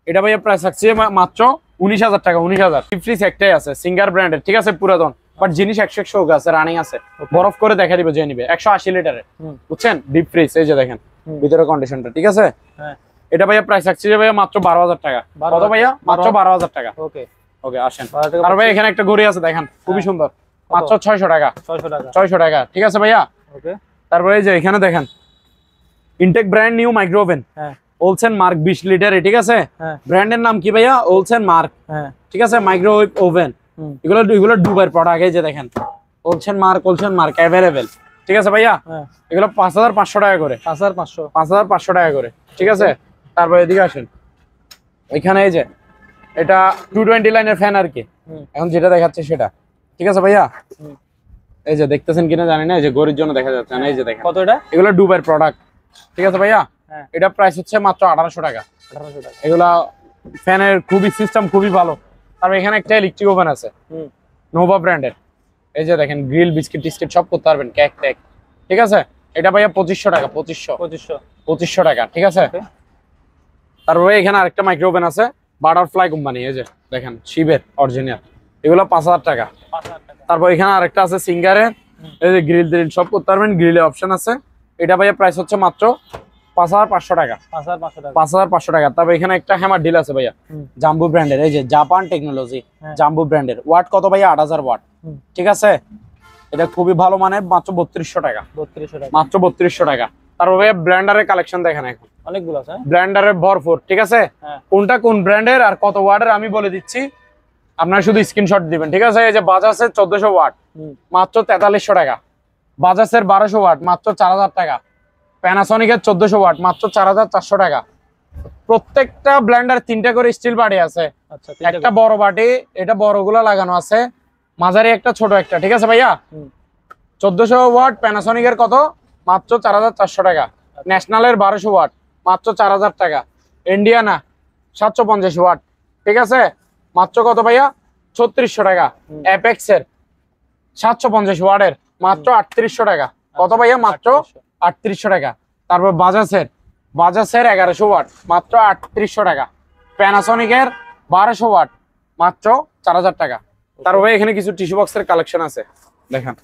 এটা ভাইয়া প্রাইস থাকছে মাত্র 19000 টাকা 19000 ফ্রিজ একটাই আছে সিঙ্গার ব্র্যান্ডের ঠিক আছে পুরাতন বাট জিনিস 100 আছে রানিং আছে বরফ করে দেখা দিব যে নিবে 180 লিটারের বুঝছেন ডিপ ফ্রিজ এই যে দেখেন ভিতরে কন্ডিশনটা ঠিক আছে হ্যাঁ এটা ভাইয়া প্রাইস থাকছে যে ভাইয়া মাত্র 12000 টাকা কত ভাইয়া মাত্র 12000 টাকা ওকে আসেন আর ভাই এখানে একটা ঘড়ি আছে দেখেন খুবই সুন্দর মাত্র 600 টাকা 600 টাকা ঠিক আছে ভাইয়া ওকে তারপরে এই যে এখানে দেখেন intact brand new micro oven হ্যাঁ ওলসেন মার্ক 20 লিটার ঠিক আছে ব্র্যান্ডের নাম কি ভাইয়া ওলসেন মার্ক হ্যাঁ ঠিক আছে মাইক্রোওয়েভ ওভেন এগুলো দুবাইয়ের প্রোডাক্ট এই যে দেখেন ওলসেন মার্ক अवेलेबल ঠিক আছে ভাইয়া, এগুলো 5500 টাকা করে, 5500 টাকা করে, ঠিক আছে। তারপর এদিকে আসেন, এখানে এই যে এটা 220 লাইনের ফ্যান আর কি, এখন যেটা দেখাচ্ছে সেটা, ঠিক আছে ভাইয়া। এই যে দেখতেছেন কিনা জানি না, এই যে গরির জন্য দেখা যাচ্ছে না, এই যে দেখেন কত এটা, এগুলো ডুবের প্রোডাক্ট, ঠিক আছে ভাইয়া। এটা প্রাইস হচ্ছে মাত্র 1800 টাকা। এগুলা ফ্যানের খুবই সিস্টেম খুবই ভালো। তারপর এখানে একটা ইলেকট্রিক ওভেন আছে নোভা ব্র্যান্ডের, এই যে দেখেন গ্রিল বিস্কিট টিস্কিট সব করতে পারবেন, কেক টেক, ঠিক আছে। এটা ভাইয়া 2500 টাকা, 2500 টাকা, ঠিক আছে। তারপরে এখানে আরেকটা মাইক্রো ওভেন আছে বাটারফ্লাই কোম্পানি, এই যে দেখেন শিবের অরিজিনাল, এগুলো 5000 টাকা। তারপর এখানে আরেকটা আছে সিঙ্গারের, এই যে গ্রিল ড্রিল সব করতে পারবেন, গ্রিলে অপশন আছে। এটা ভাইয়া প্রাইস হচ্ছে মাত্র 5500 টাকা, 5500 টাকা। তারপর এখানে একটা হ্যামার ডিল আছে ভাইয়া জাম্বু ব্র্যান্ডের, এই যে জাপান টেকনোলজি জাম্বু ব্র্যান্ডের, ওয়াট কত ভাইয়া 8000 ওয়াট, ঠিক আছে। এটা খুবই ভালো মানের, মাত্র 3200 টাকা, মাত্র 3200 টাকা। তারপর ভাইয়া ব্র্যান্ডারের কালেকশন দেখেন, এখন অনেকগুলো আছে ব্র্যান্ডারের ভরপুর, ঠিক আছে। কোনটা কোন ব্র্যান্ডের আর কত ওয়াটের আমি বলে দিচ্ছি, আপনারা শুধু স্ক্রিনশট দিবেন, ঠিক আছে। এই যে বাজাজের 1400 ওয়াট মাত্র 4300 টাকা, বাজাজের 1200 ওয়াট মাত্র 4000 টাকা, প্যানাসনিকের 1400 ওয়াট মাত্র 4400 টাকা। প্রত্যেকটা ব্লেন্ডার 3টা করে স্টিল বাটি আছে, একটা বড় বাটি, এটা বড়গুলো লাগানো আছে, মাঝারি একটা ছোট একটা, ঠিক আছে ভাইয়া। 1400 ওয়াট প্যানাসনিকের কত, মাত্র 4400 টাকা। ন্যাশনালের 1200 ওয়াট মাত্র 4000 টাকা। ইন্ডিয়ানা 750 ওয়াট, ঠিক আছে, মাত্র কত ভাইয়া 3600 টাকা। অ্যাপেক্সের 750 ওয়াটের মাত্র 3800 টাকা, কত ভাইয়া মাত্র 3800 টাকা। তারপর বাজাজের 1100 ওয়াট মাত্র 3800 টাকা। প্যানাসনিকের 1200 ওয়াট মাত্র 4000 টাকা। তারপরে এখানে কিছু টিস্যু বক্সের কালেকশন আছে, দেখেন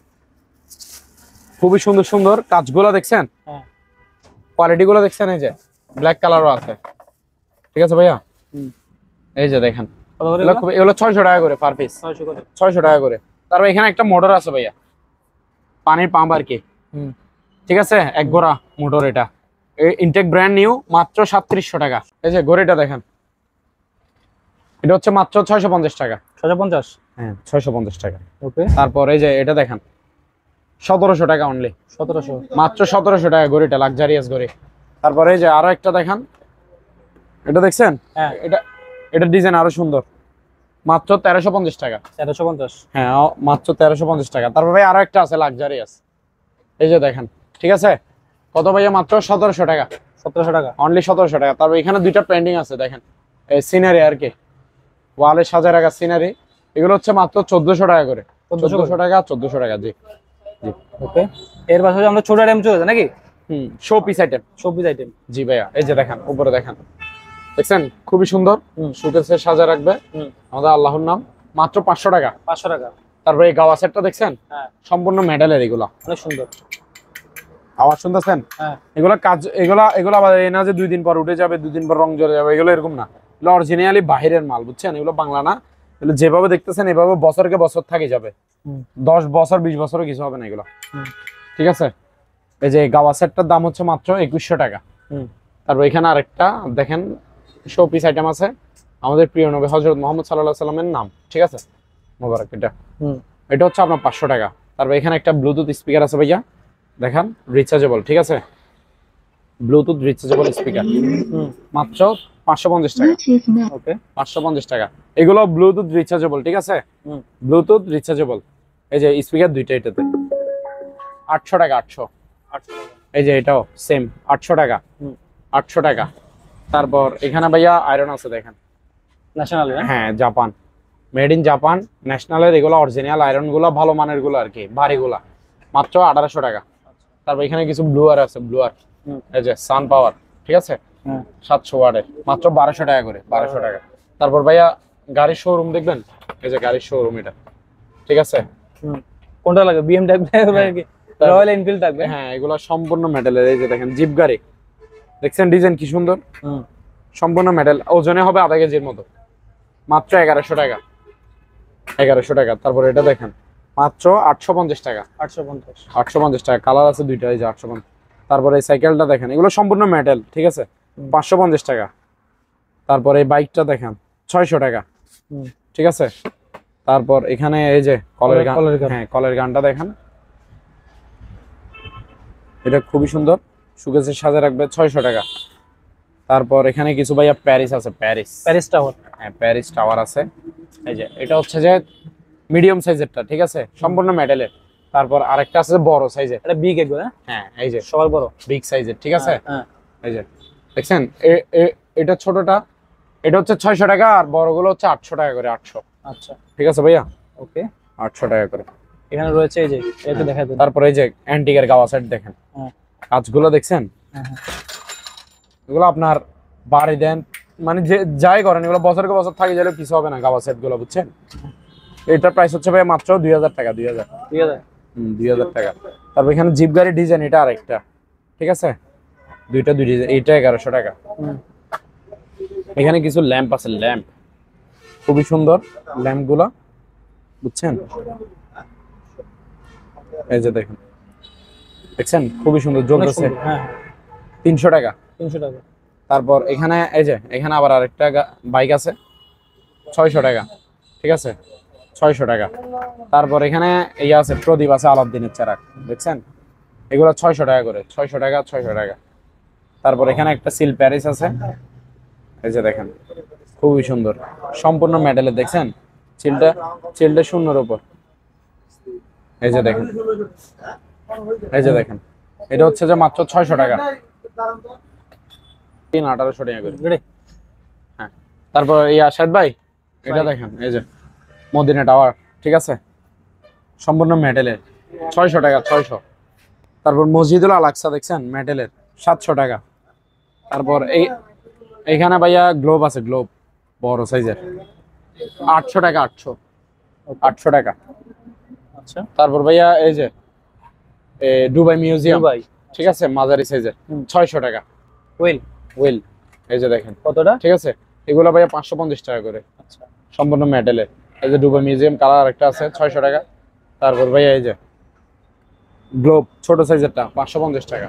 খুবই সুন্দর সুন্দর কাজগুলো দেখছেন, কোয়ালিটি গুলো দেখছেন, এই যে ব্ল্যাক কালারও আছে, ঠিক আছে ভাইয়া। এই যে দেখেন এগুলো 600 টাকা করে পার পিস, 600 টাকা করে। তারপর এখানে একটা মোটর আছে ভাইয়া, পানির পাম্প আর কি, ঠিক আছে, এক গোড়া মোটর, এটা ইনটেক ব্র্যান্ড নিউ, মাত্র 3700 টাকা। এই যে ঘড়িটা দেখেন, এটা হচ্ছে মাত্র 650 টাকা, 650, হ্যাঁ 650 টাকা। ওকে। তারপর এই যে এটা দেখেন 1700 টাকা অনলি, 1700, মাত্র 1700 টাকা ঘড়িটা, লাক্সারিয়াস ঘড়ি। তারপর এই যে আরো একটা দেখান, এটা দেখছেন, এটা ডিজাইন আরো সুন্দর, মাত্র 1350 টাকা, 1350, হ্যাঁ মাত্র 1350 টাকা। তারপর ভাই আরো একটা আছে লাক্সারিয়াস, এই যে দেখেন, ঠিক আছে, কত ভাইয়া মাত্র 1700 টাকা, 1700 টাকা অনলি, 1700 টাকা। তারপর এখানে দুইটা পেন্ডিং আছে দেখেন, এই সিনারি আর কি, ওয়ালে সাজায় রাখা সিনারি, এগুলো হচ্ছে মাত্র 1400 টাকা করে, 1400 টাকা, 1400 টাকা, জি জি। ওকে। এর পাশে আমরা ছোট আইটেম চলে নাকি, শো পিস আইটেম, জি ভাইয়া। এই যে দেখেন উপরে দেখেন, দেখছেন খুবই সুন্দর, শোকেসে সাজা রাখবে, আমাদের আল্লাহর নাম, মাত্র 500 টাকা, 500 টাকা। তারপরে এই গাওয়া সেটটা দেখছেন, সম্পূর্ণ মেটালের, এগুলা অনেক সুন্দর, আওয়াজ শুনতেছেন, এগুলা কাজ, এগুলা আবার এই না যে 2 দিন পর উঠে যাবে, 2 দিন পর রং জ্বলে যাবে, এগুলো এরকম না, এগুলো অরিজিনালি বাহিরের মাল, বুঝছেন, এগুলো বাংলা না, এগুলো যেভাবে দেখতেছেন এভাবে বছরকে বছর থাকে যাবে, 10 বছর 20 বছরও কিছু হবে না এগুলো, ঠিক আছে। এই যে গাওয়া সেটটার দাম হচ্ছে মাত্র 2100 টাকা। তারপর এখানে আরেকটা দেখেন শো পিস আইটেম আছে, আমাদের প্রিয় নবী হযরত মুহাম্মদ সাল্লাল্লাহু আলাইহি সাল্লামের নাম, ঠিক আছে, মোবারক, এটা হচ্ছে আপনার 500 টাকা। তারপর এখানে একটা ব্লুটুথ স্পিকার আছে ভাইয়া, দেখেন রিচার্জেবল, ঠিক আছে, ব্লুটুথ রিচার্জেবল স্পিকার, মাত্র 550 টাকা। ওকে, 550 টাকা। এগুলো ব্লুটুথ রিচার্জেবল, ঠিক আছে, ব্লুটুথ রিচার্জেবল। এই যে স্পিকার দুইটা, এটাতে 800 টাকা, 800। এই যে এটাও সেম 800 টাকা, 800 টাকা। তারপর এখানে ভাইয়া আয়রন আছে দেখেন, ন্যাশনাল, হ্যাঁ জাপান, মেড ইন জাপান, ন্যাশনালের, এগুলো অরিজিনাল আয়রন গুলো, ভালো মানের গুলো আর কি, ভারীগুলা, মাত্র 1800 টাকা। তারপর এখানে কিছু ব্লুয়ার আছে, ব্লুয়ার, এই যে সান পাওয়ার, ঠিক আছে, 700 ওয়াটের, মাত্র 1200 টাকা করে, 1200 টাকা। তারপর ভাইয়া গাড়ির শোরুম দেখবেন, এই যে গাড়ির শোরুম, এটা ঠিক আছে, কোনটা লাগে, BMW নাকি রয়্যাল এনফিল্ড থাকবে, হ্যাঁ এগুলো সম্পূর্ণ মেটালের। এই যে দেখেন জিপ গাড়ি, দেখছেন ডিজাইন কি সুন্দর, সম্পূর্ণ মেটাল, ওজনে হবে আধা কেজির মতো, মাত্র 1100 টাকা, 1100 টাকা। তারপর এটা দেখেন মাত্র 850 টাকা, 850 টাকা, কালার আছে দুইটা, এই যে 850। তারপরে এই সাইকেলটা দেখেন, এগুলো সম্পূর্ণ মেটাল, ঠিক আছে, 550 টাকা। তারপর এই বাইকটা দেখেন 600 টাকা, ঠিক আছে। তারপর এখানে এই যে কলের গান, হ্যাঁ কলের গানটা দেখেন, এটা খুবই সুন্দর, সুকেসে সাজা রাখবে 600 টাকা। তারপর এখানে কিছু ভাইয়া প্যারিস আছে, প্যারিস টাওয়ার। হ্যাঁ প্যারিস টাওয়ার আছে। এই যে এটা হচ্ছে যে মিডিয়াম সাইজেরটা, ঠিক আছে, সম্পূর্ণ মেটালের। তারপর আরেকটা আছে বড় সাইজের, এটা বিগ একবার। হ্যাঁ এই যে সবার বড় বিগ সাইজের, ঠিক আছে। হ্যাঁ এই যে দেখছেন এটা ছোটটা, এটা হচ্ছে 600 টাকা, আর বড়গুলো হচ্ছে 800 টাকা করে। 800। আচ্ছা ঠিক আছে ভাইয়া, ওকে 800 টাকা করে। এখানে রয়েছে এই যে এটা দেখাই দেন। তারপর এই যে অ্যান্টিকের গাওয়া সেট দেখেন, কাজগুলো দেখছেন, এগুলো আপনার বাড়ি দেন মানে যে যাই করেন, এগুলো বছরকে বছর থাকে গেলে কিছু হবে না গাওয়া সেট গুলো, বুঝছেন। এটার প্রাইস হচ্ছে ভাই মাত্র 2000 টাকা। 2000 টাকা। তারপর এখানে জিপ গাড়ি ডিজাইন, এটা আরেকটা, ঠিক আছে, দুই ডিজাইন, এইটা 1100 টাকা। এখানে কিছু ল্যাম্প আছে, ল্যাম্প খুবই সুন্দর ল্যাম্প গুলা, বুঝছেন। এই যে দেখেন, দেখছেন খুবই সুন্দর জ্বলতেছে। 300 টাকা। তারপর এখানে এই যে এখানে আবার আরেকটা বাইক আছে 600 টাকা, ঠিক আছে, 600 টাকা। তারপর এখানে এই আছে প্রদীপ আছে, আলাউদ্দিনের চেরাক, দেখছেন, এগুলো 600 টাকা করে। 600 টাকা 600 টাকা। তারপর এখানে একটা সিল প্যারিস আছে, এই যে দেখেন খুবই সুন্দর, সম্পূর্ণ মেটালের, দেখছেন চিলটা শূন্যর উপর। এই যে দেখেন, এই যে দেখেন, এটা হচ্ছে যে মাত্র 600 টাকা। 1800 টাকা করে। হ্যাঁ তারপর এই আশাদ ভাই এটা দেখেন, এই যে মদিনা টাওয়ার, ঠিক আছে, সম্পূর্ণ মেটালের, 600 টাকা। 600। তারপর মসজিদুল আল আকসা দেখছেন মেটালের, 700 টাকা। তারপর এইখানে ভাইয়া গ্লোব আছে, গ্লোব বড় সাইজের, 800 টাকা। 800 টাকা। আচ্ছা তারপর ভাইয়া এই যে দুবাই মিউজিয়াম, ঠিক আছে, মাঝারি সাইজের, 600 টাকা। ওয়েল এই যে দেখেন কতটা, ঠিক আছে, এগুলো ভাইয়া 550 টাকা করে। আচ্ছা সম্পূর্ণ মেটালের। এই যে দুবাই মিউজিয়াম কালার একটা আছে 600 টাকা। তারপর ভাইয়া এই যে গ্লোব ছোট সাইজেরটা 550 টাকা।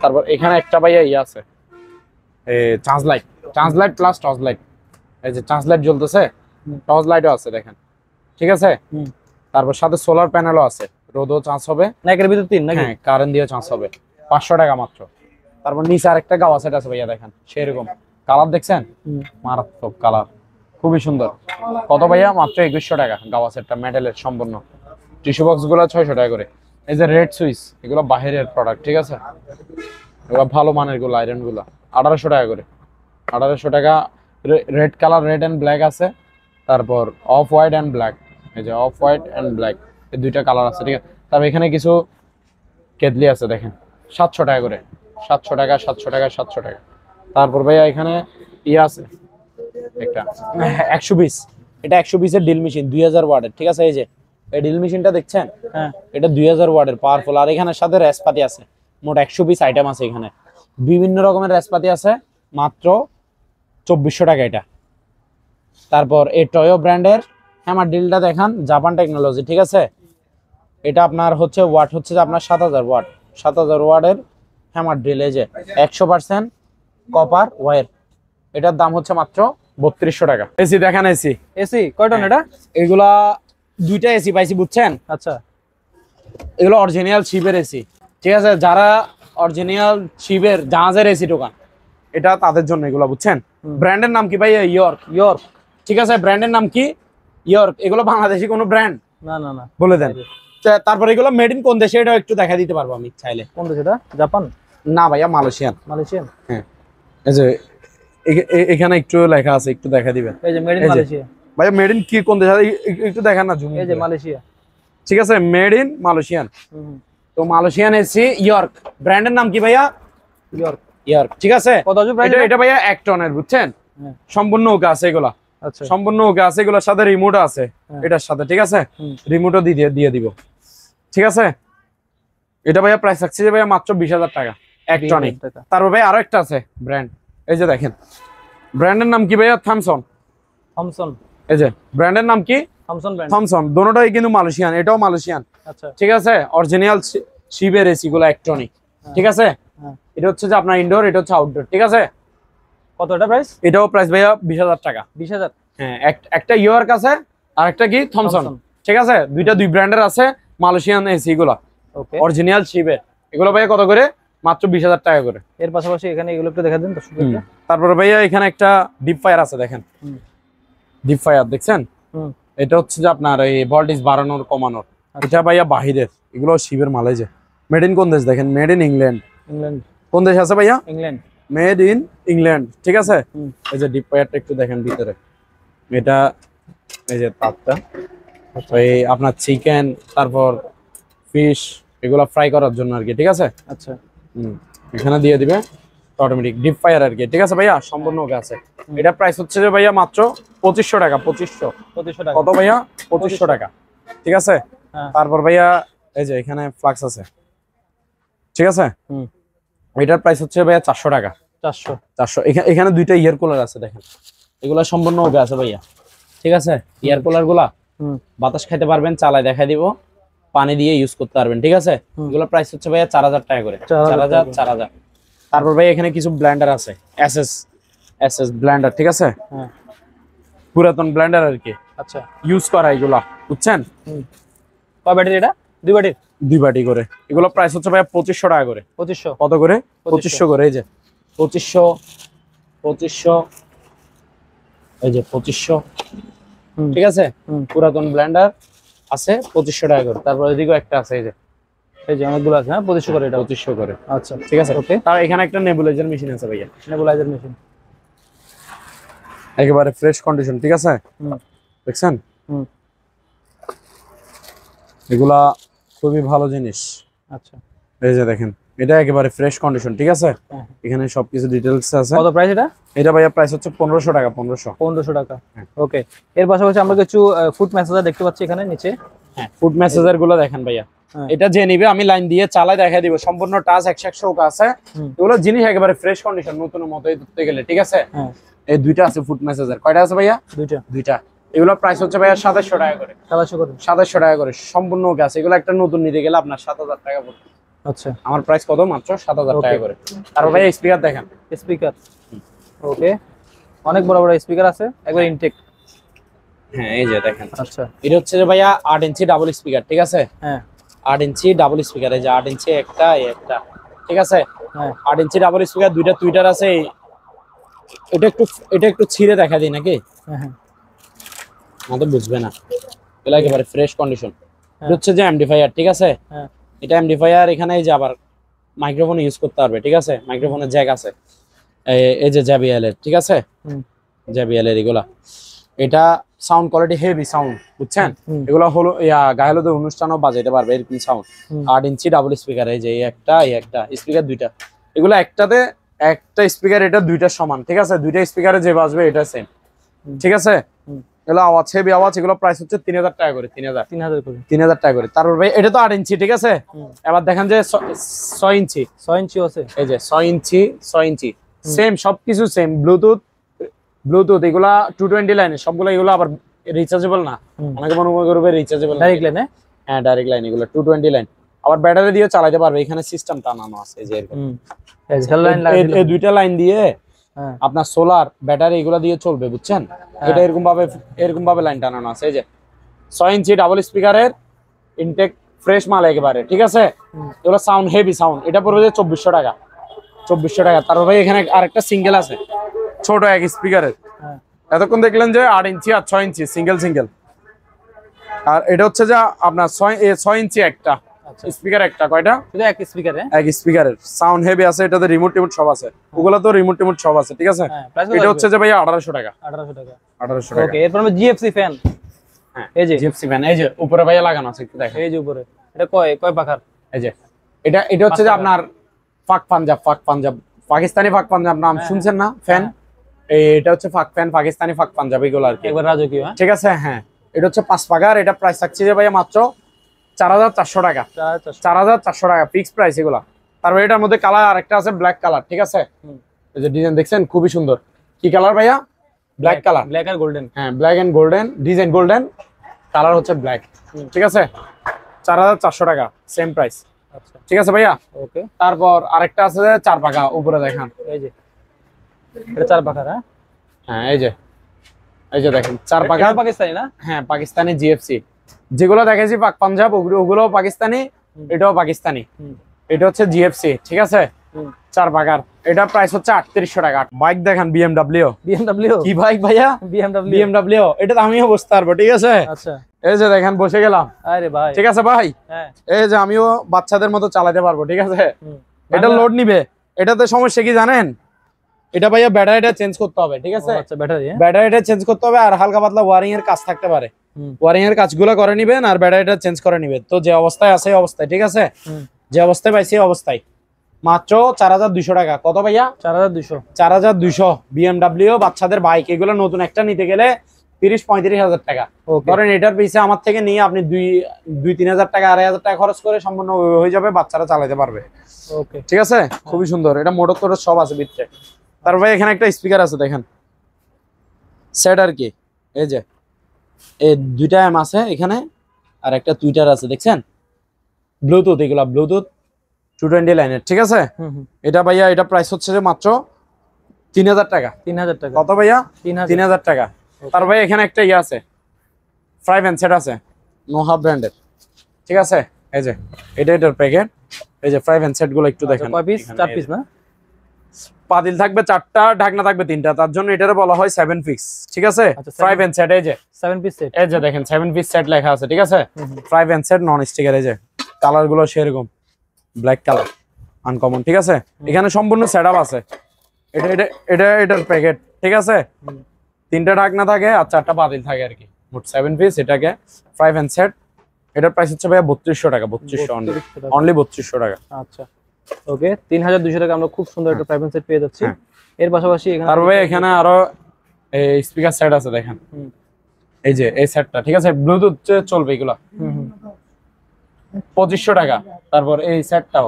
তারপর এখানে একটা ভাইয়া ইয়ে আছে, charge light plus torch light, এই যে চার্জ লাইট জ্বলতেছে, টর্চ লাইটও আছে দেখেন, ঠিক আছে। তারপর সাথে সোলার প্যানেলও আছে, রোদও চার্জ হবে, নাকের ভিতর 3 নাকি, হ্যাঁ কারেন্ট দিয়ে চার্জ হবে, 500 টাকা মাত্র। তারপর নিচে আরেকটা গাওয়া সেট আছে ভাইয়া, দেখেন সেরকম কালার, দেখছেন মারাত্মক কালার, খুবই সুন্দর। কত ভাইয়া? মাত্র 2100 টাকা গাওয়া সেটটা, মেটালের সম্পূর্ণ। টিস্যু বক্স গুলো 600 টাকা করে। এই যে রেড সুইচ, এগুলো বাহিরের প্রোডাক্ট, ঠিক আছে, এগুলো ভালো মানের গুলো, আয়রন গুলো 1800 টাকা করে। 1800 টাকা। Red colour, red and black আছে, তারপর অফ হোয়াইট এন্ড ব্ল্যাক, এই যে অফ হোয়াইট এন্ড ব্ল্যাক, এই দুইটা কালার আছে, ঠিক আছে। তারপর এখানে কিছু কেটলি আছে দেখেন, 700 টাকা করে। 700 টাকা 700 টাকা 700 টাকা। তারপর ভাইয়া এখানে ইয়ে আছে একটা 120, এটা 120 এর ড্রিল মেশিন, 2000 ওয়াটের, ঠিক আছে। এই যে এই ড্রিল মেশিনটা দেখছেন, হ্যাঁ এটা 2000 ওয়াটের পাওয়ারফুল। আর এখানে সাথে রেসপাতি আছে, মোট 120 আইটেম আছে এখানে, বিভিন্ন রকমের রেসপাতি আছে, মাত্র 2400 টাকা এটা। তারপর এই টয়ো ব্র্যান্ডের হ্যামার ড্রিলটা দেখান, জাপান টেকনোলজি, ঠিক আছে। এটা আপনার হচ্ছে ওয়াট হচ্ছে যে আপনার 7000 ওয়াট, 7000 ওয়াটের হ্যামার ড্রিল, এই যে 100% কপার ওয়্যার। এটার দাম হচ্ছে মাত্র 3200 টাকা। এসি দেখান, এসি কয় টন এটা? এগুলা দুইটা এসি পাইছি, বুঝছেন। আচ্ছা এগুলো অরিজিনাল শিপের এসি, ঠিক আছে। যারা অরিজিনাল শিপের জাহাজের এসি দোকান, এটা তাদের জন্য এগুলো, বুঝছেন। ব্র্যান্ডের নাম কি ভাই? ইয়র্ক, ঠিক আছে, ব্র্যান্ডের নাম কি? ইয়র্ক। এগুলো বাংলাদেশি কোনো ব্র্যান্ড না বলে দেন। তারপর এগুলো মেড ইন কোন দেশে, এটা একটু দেখা দিতে পারবো আমি চাইলে। কোন দেশ এটা? জাপান না ভাইয়া, মালয়েশিয়ান। হ্যাঁ এই যে এখানে একটু লেখা আছে, একটু দেখা দিবেন। এই যে মেড ইন মালয়েশিয়া ভাইয়া, মেড ইন কি কোন দেশ একটু দেখান না, জুম। এই যে মালয়েশিয়া, ঠিক আছে, মেড ইন মালয়েশিয়ান। তো মালয়েশিয়ান এসি ইয়র্ক, ব্র্যান্ডের নাম কি ভাইয়া? ইয়র্ক, ঠিক আছে। কত আছে প্রাইস? এটা ভাইয়া 1 টনের, বুঝছেন। সম্পূর্ণ ওকে আছে এগুলা, আচ্ছা সম্পূর্ণ ওকে আছে, এগুলোর সাথে রিমোট আছে এটার সাথে, ঠিক আছে। রিমোটও দিয়ে দিব, ঠিক আছে। এটা ভাইয়া প্রাইস থাকছে যে ভাইয়া মাত্র 20000 টাকা 1 টনে। তারপর ভাই আরো একটা আছে ব্র্যান্ড, এই যে দেখেন, ব্র্যান্ডের নাম কি ভাইয়া? থমসন। এই যে ব্র্যান্ডের নাম কি? থমসন। দুটোটাই কিন্তু মালয়েশিয়ান, এটাও মালয়েশিয়ান, আচ্ছা ঠিক আছে। অরিজিনাল শিপের এসি গুলো 1 টনে, ঠিক আছে। এটা হচ্ছে যে আপনার ইনডোর, এটা হচ্ছে আউটডোর, ঠিক আছে। কত এটা প্রাইস? এটাও প্রাইস ভাইয়া 20000 টাকা। 20000? হ্যাঁ, একটা ইয়র্ক আছে আর একটা কি? থমসন, ঠিক আছে। দুই ব্র্যান্ডের আছে মালয়েশিয়ান এসি গুলা, অরিজিনাল শিপের। এগুলো ভাইয়া কত করে? মাত্র 20,000 টাকা করে। এর পাশাপাশি এখানে এগুলো একটু দেখা দেন দর্শকদেরকে। তারপরে ভাইয়া এখানে একটা ডিপ ফায়ার আছে দেখেন, ডিপ ফায়ার দেখছেন? এটা হচ্ছে যে আপনার এই ভোল্টেজ বাড়ানোর কমানোর, এটা ভাইয়া বাহিরের, এগুলো শিবের মাল। এই যে মেড ইন কোন দেশ দেখেন, মেড ইন ইংল্যান্ড। ইংল্যান্ড কোন দেশ আছে ভাইয়া? ইংল্যান্ড, মেড ইন ইংল্যান্ড, ঠিক আছে। এই যে ডিপ ফায়ারটা একটু দেখেন ভিতরে, এটা এই যে তাপটা, এই আপনার চিকেন তারপর ফিশ এগুলো ফ্রাই করার জন্য আর কি, ঠিক আছে। আচ্ছা এখানে দিয়ে দিবে অটোমেটিক ডিপ ফায়ার আর কি, ঠিক আছে ভাইয়া, সম্পূর্ণ ওকে আছে। এটা প্রাইস হচ্ছে যে ভাইয়া মাত্র 2500 টাকা। 2500 টাকা। কত ভাইয়া? 2500 টাকা, ঠিক আছে। তারপর ভাইয়া এই যে এখানে ফ্লাক্স আছে, ঠিক আছে। এটার প্রাইস হচ্ছে ভাইয়া 400 টাকা। 400। এখানে দুইটা ইয়ার কুলার আছে দেখেন, এগুলা সম্পূর্ণ ওকে আছে ভাইয়া, ঠিক আছে। ইয়ার কুলার গুলা বাতাস খাইতে পারবেন, চালায় দেখাই দিব, পানি দিয়ে ইউজ করতে পারবেন, ঠিক আছে। এগুলো প্রাইস হচ্ছে ভাইয়া 4000 টাকা করে। 4000। তারপর ভাই এখানে কিছু ব্লেন্ডার আছে, এসএস ব্লেন্ডার, ঠিক আছে। পুরাতন ব্লেন্ডার আর কি, আচ্ছা, ইউজ করা এগুলা, বুঝছেন। কয় ব্যাটারি এটা? 2 ব্যাটারি, 2 ব্যাটারি করে। এগুলো প্রাইস হচ্ছে ভাইয়া 2500 টাকা করে। 2500 কত করে? 2500 করে। এই যে 2500 এই যে 2500, ঠিক আছে। পুরাতন ব্লেন্ডার আছে 2500 টাকা করে। তারপর এদিকেও একটা আছে, এই যে অনেকগুলো আছে। 2500 করে এটা, 2500 করে। আচ্ছা ঠিক আছে, ওকে। তার এখানে একটা নেবুলাইজার মেশিন আছে ভাইয়া, নেবুলাইজার মেশিন একেবারে ফ্রেশ কন্ডিশন, ঠিক আছে। দেখছেন, এগুলা খুবই ভালো জিনিস। আচ্ছা এই যে দেখেন, এটা একেবারে ফ্রেশ কন্ডিশন, ঠিক আছে। এখানে সবকিছু ডিটেইলস আছে। কত প্রাইস এটা? এটা ভাইয়া প্রাইস হচ্ছে 1500 টাকা। 1500 টাকা, ওকে। এর পাশাপাশি আমরা কিছু ফুড মেসেজার দেখতে পাচ্ছি এখানে নিচে। হ্যাঁ, ফুড মেসেজার গুলো দেখেন ভাইয়া, এটা যে নিবে আমি লাইন দিয়ে চালাই দেখাই দিব, সম্পূর্ণ টাচ 100 ওকে আছে। এগুলো জিনিস একেবারে ফ্রেশ কন্ডিশন, নতুনের মতোই ধরতে গেলে, ঠিক আছে। এই দুইটা আছে ফুড মেসেজার। কয়টা আছে ভাইয়া? দুইটা। এগুলো প্রাইস হচ্ছে ভাইয়া 2700 টাকা করে। 2700 টাকা করে, সম্পূর্ণ ওকে আছে। এগুলো একটা নতুন নিতে গেলে আপনার 7000 টাকা পড়বে। আচ্ছা, আমার প্রাইস কত? মাত্র 7000 টাকা করে। তারপর ভাই স্পিকার দেখেন, স্পিকার, ওকে, অনেক বড় বড় স্পিকার আছে, একবার ইনটেক। হ্যাঁ এই যে দেখেন, আচ্ছা, এটা হচ্ছে যে ভাইয়া 8 ইঞ্চি ডাবল স্পিকার, ঠিক আছে। হ্যাঁ 8 ইঞ্চি ডাবল স্পিকার, এই যে 8 ইঞ্চি একটা, ঠিক আছে। হ্যাঁ 8 ইঞ্চি ডাবল স্পিকার, দুইটা টুইটার আছে। এটা একটু ছিঁড়ে দেখা দিই নাকি? হ্যাঁ আমাদের বুঝবে না, এগুলো একেবারে ফ্রেশ কন্ডিশন। এটা হচ্ছে যে এমডিফায়ার, ঠিক আছে। হ্যাঁ এটা এমডিফায়ার, এখানে এই যে আবার মাইক্রোফোন ইউজ করতে পারবে, ঠিক আছে। মাইক্রোফোনের জ্যাক আছে, এই যে JBL এর, ঠিক আছে। JBL এর এগুলা, এটা সাউন্ড কোয়ালিটি হেভি সাউন্ড, বুঝছেন। এগুলো হলো গায়লদের অনুষ্ঠানও বাজাইতে পারবে এরকম সাউন্ড। 8 ইঞ্চি ডাবল স্পিকার, এই যে একটা স্পিকার, দুইটা। এগুলো একটাতে একটা স্পিকার, এটা দুইটা সমান, ঠিক আছে। দুইটা স্পিকারে যে বাজবে এটা সেম, ঠিক আছে। এগুলো আওয়াজ হেভি আওয়াজ। এগুলো প্রাইস হচ্ছে 3000 টাকা করে। 3000 টাকা করে। তারপর ভাই এটা তো 8 ইঞ্চি, ঠিক আছে। এবার দেখেন যে 6 ইঞ্চি আছে, এই যে 6 ইঞ্চি সেম, সবকিছু সেম। ব্লুটুথ এগুলা 220 লাইনে সবগুলো। এগুলো আবার রিচার্জেবল না, অনেকে মনে করবে রিচার্জেবল, ডাইরেক্ট লাইনে। হ্যাঁ ডাইরেক্ট লাইন, এগুলো 220 লাইন। আবার ব্যাটারি দিয়ে চালাতে পারবে, এখানে সিস্টেম টানানো আছে, এই যে এরকম এই দুইটা লাইন দিয়ে আপনার সোলার ব্যাটারি এগুলা দিয়ে চলবে, বুঝছেন। এটা এরকম ভাবে লাইন টানানো আছে। এই যে 6 ইঞ্চি ডাবল স্পিকারের ইনটেক ফ্রেশ মাল একেবারে, ঠিক আছে। এগুলো সাউন্ড হেভি সাউন্ড। এটা পড়বে যে 2400 টাকা। 2400 টাকা। তারপর ভাই এখানে আরেকটা সিঙ্গেল আছে, ছোট এক স্পিকারের। এতক্ষণ দেখলেন যে 8 ইঞ্চি আর 6 ইঞ্চি সিঙ্গেল। আর এটা হচ্ছে যে আপনার 6 ইঞ্চি একটা স্পিকার, একটা কয়টা? এক স্পিকারের সাউন্ড হেভি আছে। এটাতে রিমোট সব আছে। ওগুলো তো রিমোট সব আছে, ঠিক আছে। এটা হচ্ছে যে ভাই 1800 টাকা। 1800 টাকা। ওকে, এরপর আমরা জিএফসি ফ্যান। হ্যাঁ এই যে জিএফসি ফ্যান, এই যে উপরে ভাইয়া লাগানো আছে, একটু দেখেন। এই যে উপরে এটা কয় পাখার? এই যে এটা হচ্ছে যে আপনার পাক পাঞ্জাব পাকিস্তানি পাক পাঞ্জাব নাম শুনছেন না ফ্যান? এটা হচ্ছে পাক ফ্যান, পাকিস্তানি পাক পাঞ্জাব এগুলো আর কি, একবার রাজকীয়, ঠিক আছে। হ্যাঁ এটা হচ্ছে 5 পাখার। এটা প্রাইস থাকছে যে ভাইয়া মাত্র 4400 টাকা। 4400 টাকা ফিক্স প্রাইস এগুলা। তারপর এটার মধ্যে কালার আরেকটা আছে, ব্ল্যাক কালার, ঠিক আছে। এই যে ডিজাইন দেখছেন, খুবই সুন্দর। কি কালার ভাইয়া? ব্ল্যাক কালার, ব্ল্যাক আর গোল্ডেন। হ্যাঁ black and golden, design golden, colour হচ্ছে ব্ল্যাক, ঠিক আছে। 4400 টাকা সেম প্রাইস, ঠিক আছে ভাইয়া। ওকে। তারপর আরেকটা আছে 4 পাখা, উপরে দেখান। এই যে এটা 4 পাখা। হ্যাঁ এই যে দেখেন 4 পাখা, পাকিস্তানি না? হ্যাঁ পাকিস্তানি জিএফসি। যেগুলো দেখেছি পাক পাঞ্জাব, ওগুলো পাকিস্তানি, এটাও পাকিস্তানি, এটা হচ্ছে জিএফসি, ঠিক আছে, 4 পাকার। এটা প্রাইস হচ্ছে 3800 টাকা। বাইক দেখেন বিএমডব্লিউ। কি বাইক ভাইয়া? বিএমডব্লিউ। এটা তো আমিও বসতে পারবো, ঠিক আছে। আচ্ছা, এই যে দেখেন বসে গেলাম। আরে ভাই, ঠিক আছে ভাই, হ্যাঁ, এই যে আমিও বাচ্চাদের মতো চালাতে পারবো, ঠিক আছে। এটা লোড নিবে। এটাতে সমস্যা কি জানেন? এটা ভাইয়া ব্যাটারিটা চেঞ্জ করতে হবে, ঠিক আছে। আচ্ছা, ব্যাটারিটা চেঞ্জ করতে হবে, আর হালকা পাতলা ওয়ারিং এর কাজ থাকতে পারে। ওয়ারিং এর কাজগুলো করে নিবেন আর ব্যাটারিটা চেঞ্জ করে নিবেন। তো যে অবস্থায় আছে এই অবস্থায়, ঠিক আছে, যে অবস্থায় পাইছি এই অবস্থায় মাত্র 4200 টাকা। কত ভাইয়া? 4200। বিএমডব্লিউ বাচ্চাদের বাইক, এগুলো নতুন একটা নিতে গেলে 30-35 হাজার টাকা। ধরেন এটার পিছে আমার থেকে নিয়ে আপনি 2-3 হাজার টাকা, 2,500 টাকা খরচ করে সম্পূর্ণ হয়ে যাবে, বাচ্চারা চালাতে পারবে। ওকে, ঠিক আছে, খুবই সুন্দর। এটা মোটর টোটর সব আছে ভিতরে। তারপর এখানে একটা স্পিকার আছে দেখেন, সেট আর কি। এই যে এই 2টা এম আছে এখানে, আর একটা টুইটার আছে, দেখছেন? ব্লুটুথ, এগুলা ব্লুটুথ 220 লাইনের, ঠিক আছে। এটা ভাইয়া, এটা প্রাইস হচ্ছে যে মাত্র 3000 টাকা। 3000 টাকা। কত ভাইয়া? 3000 টাকা। তার ভাই এখানে একটা ইয়ে আছে, ফ্রাই প্যান সেট আছে, নোহা ব্র্যান্ডের, ঠিক আছে। এই যে এটা এটার প্যাকেট। এই যে ফ্রাই প্যান সেট গুলো একটু দেখেন। কয় পিস? 4 পিস না? পাতিল থাকবে 4টা, ঢাকনা থাকবে 3টা, তার জন্য এটারে বলা হয় 7 পিস, ঠিক আছে। ফ্রাই প্যান সেট, এই যে 7 পিস সেট। এই যে দেখেন 7 পিস সেট লেখা আছে, ঠিক আছে। ফ্রাই প্যান সেট নন স্টিকার। এই যে কালার গুলো সেরকম ব্ল্যাক কালার, আনকমন, ঠিক আছে। এখানে সম্পূর্ণ সেটআপ আছে। এটা এটা এটা এটার প্যাকেট, ঠিক আছে। 3টা ঢাকনা থাকে আর 4টা পাতিল থাকে আর কি, মোট 7 পিস। এটাকে ফ্রাই প্যান সেট। এটার প্রাইস হচ্ছে ভাইয়া 3200 টাকা। 3200 অনলি 3200 টাকা। আচ্ছা, ওকে, 3200 টাকা আমরা খুব সুন্দর একটা ফ্রাই প্যান সেট পেয়ে যাচ্ছি। এর পাশাপাশি এখানে তারপরে এখানে আরো এই স্পিকার সেট আছে দেখেন। এই যে এই সেটটা, ঠিক আছে, ব্লুটুথ চলবে এগুলা। 2500 টাকা। তারপর এই সেটটাও,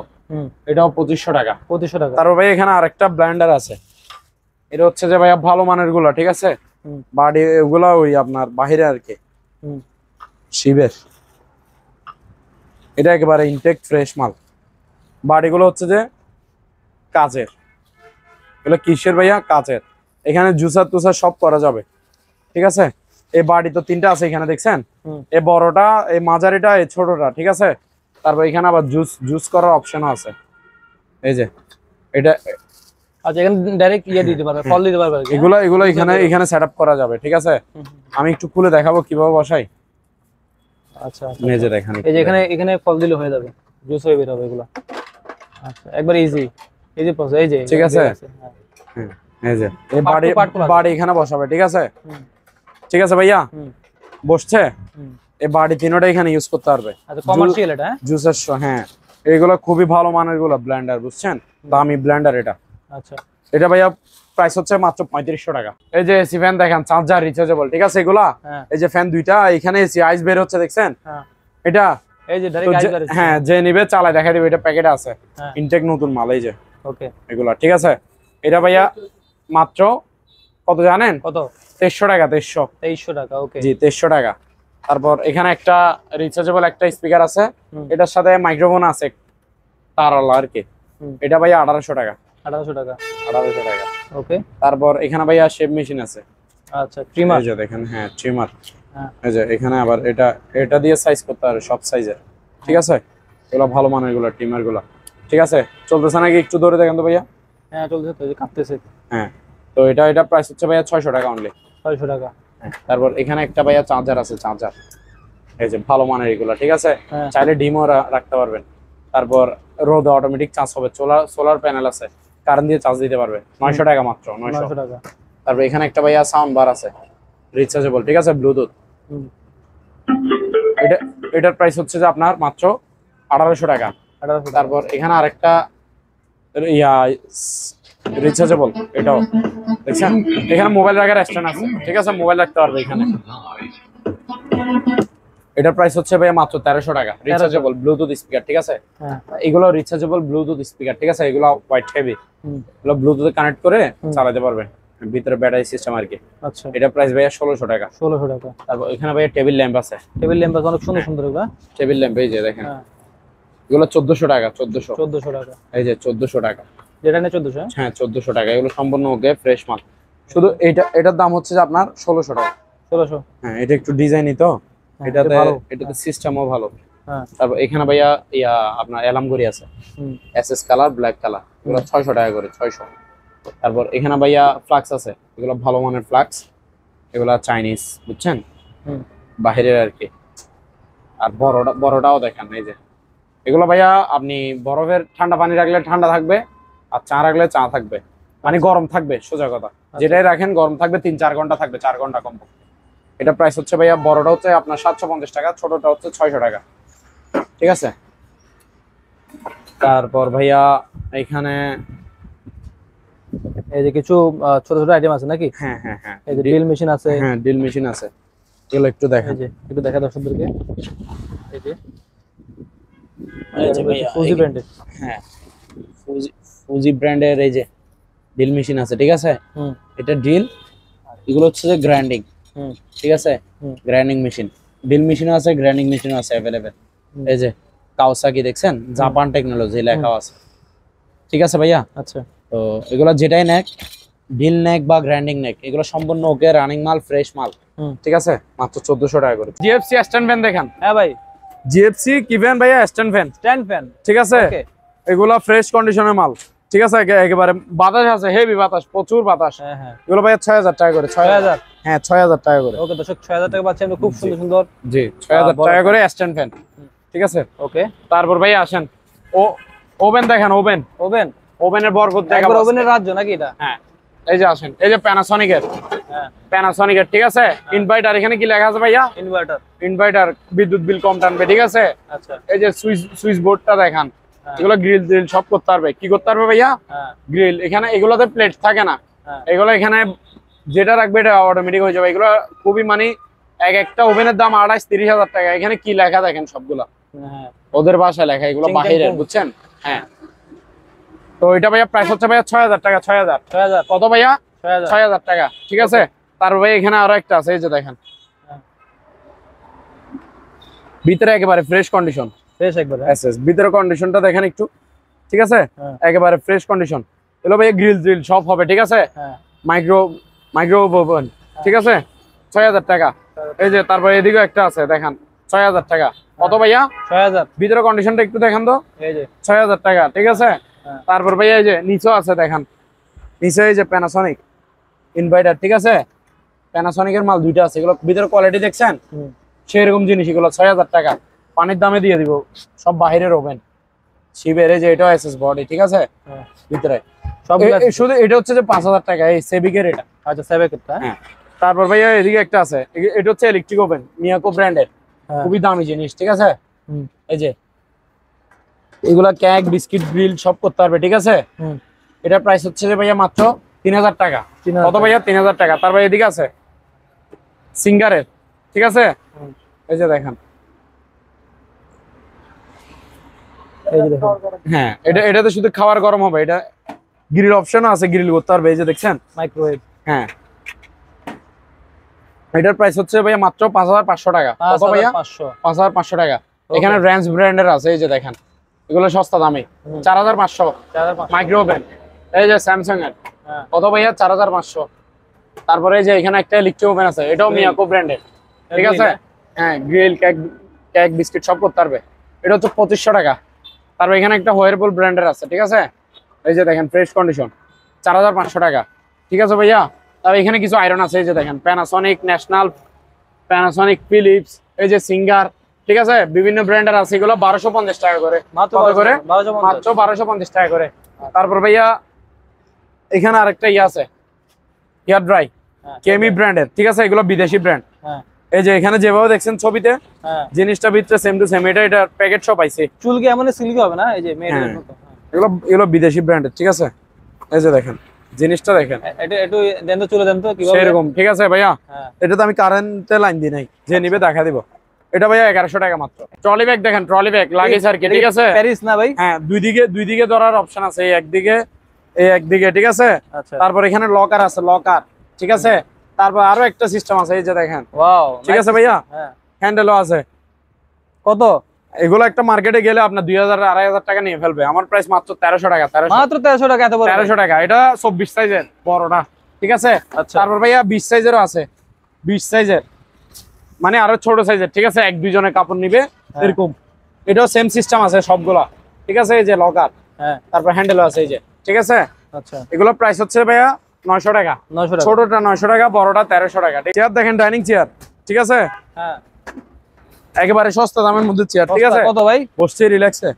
এটাও 2500 টাকা। 2500 টাকা। তারপর ভাই এখানে আরেকটা ব্লেন্ডার আছে। এটা হচ্ছে যে ভাইয়া ভালো মানের গুলা, ঠিক আছে। বাড়ি এগুলা ওই আপনার বাহিরে আর কি, শিবের। এটা একেবারে ইনটেক ফ্রেশ মাল। বাড়িগুলো হচ্ছে যে কাচের। এগুলো কিসের ভাইয়া? কাচের। এখানে জুসার টুসার সব করা যাবে, ঠিক আছে। এই বাড়ি তো 3টা আছে এখানে, দেখছেন? এই বড়টা, এই মাঝারিটা, এই ছোটটা, ঠিক আছে। তারপর এখানে আবার জুস করার অপশনও আছে। এই যে এটা, আচ্ছা, এখানে ডাইরেক্ট ইয়ে দিতে পারবে, ফল দিতে পারবে। এগুলো এখানে সেটআপ করা যাবে, ঠিক আছে। আমি একটু খুলে দেখাবো কিভাবে বসাই। আচ্ছা, এই যে দেখেন, এই যে এখানে ফল দিলে হয়ে যাবে, জুস হয়ে বের হবে এগুলো। আচ্ছা, একবার ইজি প্রসেস। এই যে ঠিক আছে। এই যে এই বাড়ি এখানে বসাবে, ঠিক আছে। ঠিক আছে ভাইয়া, বসছে। এই বাড়ি 3টা এখানে ইউজ করতে পারবে। আচ্ছা, কমার্শিয়াল এটা, জুসের, হ্যাঁ। এগুলো খুবই ভালো মানের গুলো ব্লেন্ডার, বুঝছেন? দামি ব্লেন্ডার এটা। আচ্ছা, এটা ভাইয়া প্রাইস হচ্ছে মাত্র 3500 টাকা। এই যে এসি ফ্যান দেখেন, চার্জার রিচার্জেবল, ঠিক আছে। এগুলা এই যে ফ্যান 2টা, এখানে এসি আইস বের হচ্ছে, দেখছেন? এটা এই যে ডাইরেক্ট আইস বের হচ্ছে। হ্যাঁ, যে নিবে চালায় দেখা দিবে। এটা প্যাকেটে আছে, ইনটেক নতুন মাল। এই যে ওকে, এগুলা, ঠিক আছে। এটা ভাইয়া মাত্র কত জানেন? কত? 2300 টাকা। 2300 টাকা। ওকে, জি, 2300 টাকা। তারপর এখানে একটা রিচার্জেবল একটা স্পিকার আছে, এটার সাথে মাইক্রোফোন আছে তারওয়ালা আর কি। এটা ভাইয়া 1800 টাকা। 1800 টাকা। ওকে। তারপর এখানে ভাইয়া শেভ মেশিন আছে। আচ্ছা, ট্রিমার। এই যে দেখেন, হ্যাঁ, ট্রিমার। এই যে এখানে আবার এটা দিয়ে সাইজ করতে পারে, সব সাইজের, ঠিক আছে। এগুলো ভালো মানের গুলো, ট্রিমার গুলো, ঠিক আছে। চলতেছে নাকি? একটু ধরে দেখেন তো ভাইয়া। হ্যাঁ, চলতেছে তো, কাঁপতেছে। হ্যাঁ, তো এটা প্রাইস হচ্ছে ভাইয়া 600 টাকা অনলি। 600 টাকা। তারপর এখানে একটা ভাইয়া চার্জার আছে, চার্জার। এই যে ভালো মানের এগুলো, ঠিক আছে। চাইলে ডিমও রাখতে পারবেন। তারপর রোদ অটোমেটিক চার্জ হবে, সোলার প্যানেল আছে, কারেন্ট দিয়ে চার্জ দিতে পারবে। 900 টাকা মাত্র, 900 টাকা। তারপর এখানে একটা ভাইয়া সাউন্ড বার আছে, রিচার্জেবল, ঠিক আছে, ব্লুটুথ। এটার প্রাইস হচ্ছে যে আপনার মাত্র 1800 টাকা। তারপর এখানে আরেকটা রিচার্জেবল, এটাও দেখছেন। এখানে মোবাইল রাখার স্ট্যান্ড আছে, ঠিক আছে, মোবাইল রাখতে পারবে এখানে। এটার প্রাইস হচ্ছে ভাই মাত্র 1300 টাকা। রিচার্জেবল ব্লুটুথ স্পিকার, ঠিক আছে। এগুলো রিচার্জেবল ব্লুটুথ স্পিকার, ঠিক আছে। এগুলো হোয়াইট হেভি, এগুলো ব্লুটুথে কানেক্ট করে চালাতে পারবে, ভিতরে ব্যাটারি সিস্টেম আর কি। আচ্ছা, এটা প্রাইস ভাইয়া 1600 টাকা। 1600 টাকা। তারপর এখানে ভাইয়া টেবিল ল্যাম্প আছে। টেবিল ল্যাম্প অনেক সুন্দর সুন্দর এগুলো। টেবিল ল্যাম্প, এই যে দেখেন, এগুলো 1400 টাকা। 1400 টাকা। এই যে 1400 টাকা, যেটা নেই 1400। হ্যাঁ, 1400 টাকা। এগুলো সম্পূর্ণ ওকে, ফ্রেশ মাল। শুধু এটার দাম হচ্ছে যে আপনার 1600 টাকা। 1600। হ্যাঁ, এটা একটু ডিজাইনই তো, এটাতে সিস্টেমও ভালো। তারপর এখানে ভাইয়া আপনার অ্যালাম ঘড়ি আছে, এসএস কালার, ব্ল্যাক কালার, এগুলো 600 টাকা করে, 600। তারপর এখানে ভাইয়া ফ্লাক্স আছে, এগুলো ভালো মানের ফ্লাক্স, এগুলা চাইনিজ, বুঝছেন, বাহিরের আর কি। আর বড়টাও দেখেন, এই যে এগুলো ভাইয়া আপনি বরফের ঠান্ডা পানি রাখলে ঠান্ডা থাকবে, আর চা রাখলে চা থাকবে, মানে গরম থাকবে, সোজা কথা। যেটাই রাখেন গরম থাকবে, 3-4 ঘন্টা থাকবে, 4 ঘন্টা কম। এটা প্রাইস হচ্ছে ভাইয়া, বড়টা হচ্ছে আপনার 750 টাকা, ছোটটা হচ্ছে 600 টাকা, ঠিক আছে। তারপর ভাইয়া এখানে এই যে কিছু ছোট ছোট আইটেম আছে নাকি? হ্যাঁ হ্যাঁ হ্যাঁ, এই যে ড্রিল মেশিন আছে। হ্যাঁ ড্রিল মেশিন আছে, এগুলো একটু দেখেন। এই যে একটু দেখা দর্শকদেরকে, এই যে ভাইয়া ফুজি ব্র্যান্ডের, হ্যাঁ ফুজি ব্র্যান্ডের এই যে ড্রিল মেশিন আছে, ঠিক আছে। এটা ড্রিল, এগুলো হচ্ছে যে গ্রাইন্ডিং, ঠিক আছে, গ্রাইন্ডিং মেশিন। ড্রিল মেশিনও আছে, গ্রাইন্ডিং মেশিনও আছে অ্যাভেলেবেল। এই যে কাওয়াসাকি দেখছেন, জাপান টেকনোলজি লেখা আছে, ঠিক আছে ভাইয়া। আচ্ছা, তো এগুলো যেটাই নেক, ড্রিল নেক বা গ্রাইন্ডিং নেক, এগুলো সম্পূর্ণ ওকে, রানিং মাল, ফ্রেশ মাল, ঠিক আছে, মাত্র 1400 টাকা করে। জিএফসি স্ট্যান্ড ফ্যান দেখেন। হ্যাঁ ভাই, জিএফসি কি ফ্যান ভাইয়া? স্ট্যান্ড ফ্যান, ঠিক আছে। এগুলো ফ্রেশ কন্ডিশনের মাল, ঠিক আছে, একেবারে বাতাস আছে, হেভি বাতাস, প্রচুর বাতাস। এগুলো ভাইয়া 6000 টাকা করে। 6000? হ্যাঁ 6000 টাকা করে। ওকে দর্শক, 6000 টাকা পাচ্ছেন খুব সুন্দর সুন্দর, জি 6000 টাকা করে স্ট্যান্ড ফ্যান, ঠিক আছে। ওকে, তারপর ভাইয়া আসেন, ওভেন দেখেন, ওভেনের বরকত দেখেন, ওভেনের রাজ্য নাকি এটা? হ্যাঁ, এই যে আসেন, এই যে প্যানাসনিকের, ঠিক আছে। ইনভার্টার, এখানে কি লেখা আছে ভাইয়া? ইনভার্টার, বিদ্যুৎ বিল কম টানবে, ঠিক আছে। আচ্ছা, এই যে সুইচ বোর্ডটা দেখান, এগুলো গ্রিল সব করতে পারবে। কি করতে পারবে ভাইয়া? গ্রিল। এখানে এগুলোতে প্লেট থাকে না, এগুলো এখানে যেটা রাখবে এটা অটোমেটিক হয়ে যাবে। এগুলো খুবই মানে একটা ওভেনের দাম 28-30 হাজার টাকা। এখানে কি লেখা দেখেন সবগুলা, ওদের ভাষায় লেখা, এগুলো বাহিরের, বুঝছেন। হ্যাঁ, তো এটা ভাইয়া প্রাইস হচ্ছে ভাইয়া 6000 টাকা। 6000 কত ভাইয়া? 6000 টাকা, ঠিক আছে। তারপর ভাই এখানে আরো একটা আছে, এই যে দেখেন, ভিতরে একেবারে ফ্রেশ কন্ডিশন, ভিতরে কন্ডিশনটা দেখেন একটু, ঠিক আছে, একেবারে ফ্রেশ কন্ডিশন। এগুলো ভাইয়া গ্রিল সব হবে, ঠিক আছে। মাইক্রো ওভেন, ঠিক আছে, 6000 টাকা। এই যে তারপর এদিকেও একটা আছে দেখেন, 6000 টাকা। কত ভাইয়া? 6000। ভিতরে কন্ডিশনটা একটু দেখেন তো, এই যে 6000 টাকা, ঠিক আছে। তারপর ভাইয়া এই যে নিচেও আছে দেখেন, নিচে এই যে প্যানাসনিক ইনভার্টার, ঠিক আছে। প্যানাসনিকের মাল দুইটা আছে, এগুলো ভিতরে কোয়ালিটি দেখছেন, সেরকম জিনিস। এগুলো 6000 টাকা, পানির দামে দিয়ে দিব, সব বাহিরের ওভেন, শিবের। এই যে এটাও এসএস বডি, ঠিক আছে, ভিতরে সব। শুধু এটা হচ্ছে যে 5000 টাকা, এই সেবিকের এটা। আচ্ছা, সেবিকেরটা। হ্যাঁ, তারপর ভাইয়া এদিকে একটা আছে, এটা হচ্ছে ইলেকট্রিক ওভেন, মিয়াকো ব্র্যান্ডের, খুবই দামি জিনিস, ঠিক আছে। এই যে এগুলা কেক, বিস্কিট, গ্রিল সব করতে পারবে, ঠিক আছে। এটা প্রাইস হচ্ছে যে ভাইয়া মাত্র 3000 টাকা। কত ভাইয়া? 3000 টাকা। তারপর এদিকে আছে সিঙ্গারের, ঠিক আছে, এই যে দেখেন, হ্যাঁ, এটাতে শুধু খাবার গরম হবে, এটা গ্রিল অপশনও আছে, গ্রিল করতে পারবে, এই যে দেখছেন, মাইক্রোওয়েভ। হ্যাঁ, এটার প্রাইস হচ্ছে ভাইয়া মাত্র 5500 টাকা। কত ভাইয়া? 5500 টাকা। এখানে রেঞ্জ ব্র্যান্ডের আছে, এই যে দেখেন, এগুলো সস্তা দামে, 4500 মাইক্রো ওভেন। এই যে স্যামসাং এর, কত ভাইয়া? 4500। তারপরে এই যে এখানে একটা ইলেকট্রিক ওভেন আছে, এটাও মিয়াকো ব্র্যান্ডের, ঠিক আছে। হ্যাঁ, গ্রিল, কেক, বিস্কিট সব করতে পারবে। এটা হচ্ছে 2500 টাকা। তারপর এখানে একটা হোয়ারপুল ব্র্যান্ডের আছে, ঠিক আছে, এই যে দেখেন, ফ্রেশ কন্ডিশন, 4500 টাকা, ঠিক আছে ভাইয়া। তারপর এখানে কিছু আয়রন আছে, এই যে দেখেন, প্যানাসনিক, ন্যাশনাল, প্যানাসনিক, ফিলিপস, এই যে সিঙ্গার, ঠিক আছে, বিভিন্ন ব্র্যান্ডের আছে। এগুলো 1250 টাকা করে, মাত্র 1250 টাকা করে। তারপর ভাইয়া এখানে আরেকটা আছে, হেয়ার ড্রাই, কেমি ব্র্যান্ডের, ঠিক আছে, এগুলো বিদেশি ব্র্যান্ড। এই যে এখানে যেভাবে দেখছেন ছবিতে, জিনিসটা ভিতরে সেম টু সেম, এটা প্যাকেট সব পাইছে। চুল কি এমন সিল্কি হবে না? এই যে এগুলো বিদেশি ব্র্যান্ডের, ঠিক আছে। এই যে দেখেন, জিনিসটা দেখেন, এটা একটু দেন তো, চুলে দেন তো কিভাবে এরকম, ঠিক আছে ভাইয়া। এটা তো আমি কারেন্টে লাইন দিই নাই, যে নিবে দেখা দিব। এটা ভাইয়া 1100 টাকা মাত্র। ট্রলি ব্যাগ দেখেন, ট্রলি ব্যাগ লাগে স্যার, ঠিক আছে, প্যারিস না ভাই? হ্যাঁ, দুই দিকে ধরার অপশন আছে, এই একদিকে, ঠিক আছে। তারপর এখানে লকার আছে, লকার, ঠিক আছে। তারপর আরো একটা সিস্টেম আছে, এই যে দেখেন, ওয়াও, ঠিক আছে ভাইয়া। হ্যান্ডেলও আছে। কত? এগুলো একটা মার্কেটে গেলে আপনার 2000-2500 টাকা নিয়ে ফেলবে। আমার প্রাইস মাত্র 1300 টাকা। মাত্র 1300 টাকা? এত বড়? 1300 টাকা। এটা 24 সাইজের বড়টা, ঠিক আছে। তারপর ভাইয়া 20 সাইজেরও আছে, 20 সাইজের, মানে আরো ছোট সাইজের, ঠিক আছে। 1-2 জনের কাপড় নিবে এরকম, এটাও সেম সিস্টেম আছে সবগুলা, ঠিক আছে? এই যে লকার, হ্যাঁ, তারপর হ্যান্ডেল আছে এই যে, ঠিক আছে? আচ্ছা, এগুলো প্রাইস হচ্ছে ভাইয়া 900 টাকা। 900 টাকা। ছোটটা 900 টাকা, বড়টা 1300 টাকা। চেয়ার দেখেন, ডাইনিং চেয়ার, ঠিক আছে? হ্যাঁ, একেবারে সস্তা দামের মধ্যে চেয়ার, ঠিক আছে? কত ভাই? বসছে রিল্যাক্সে,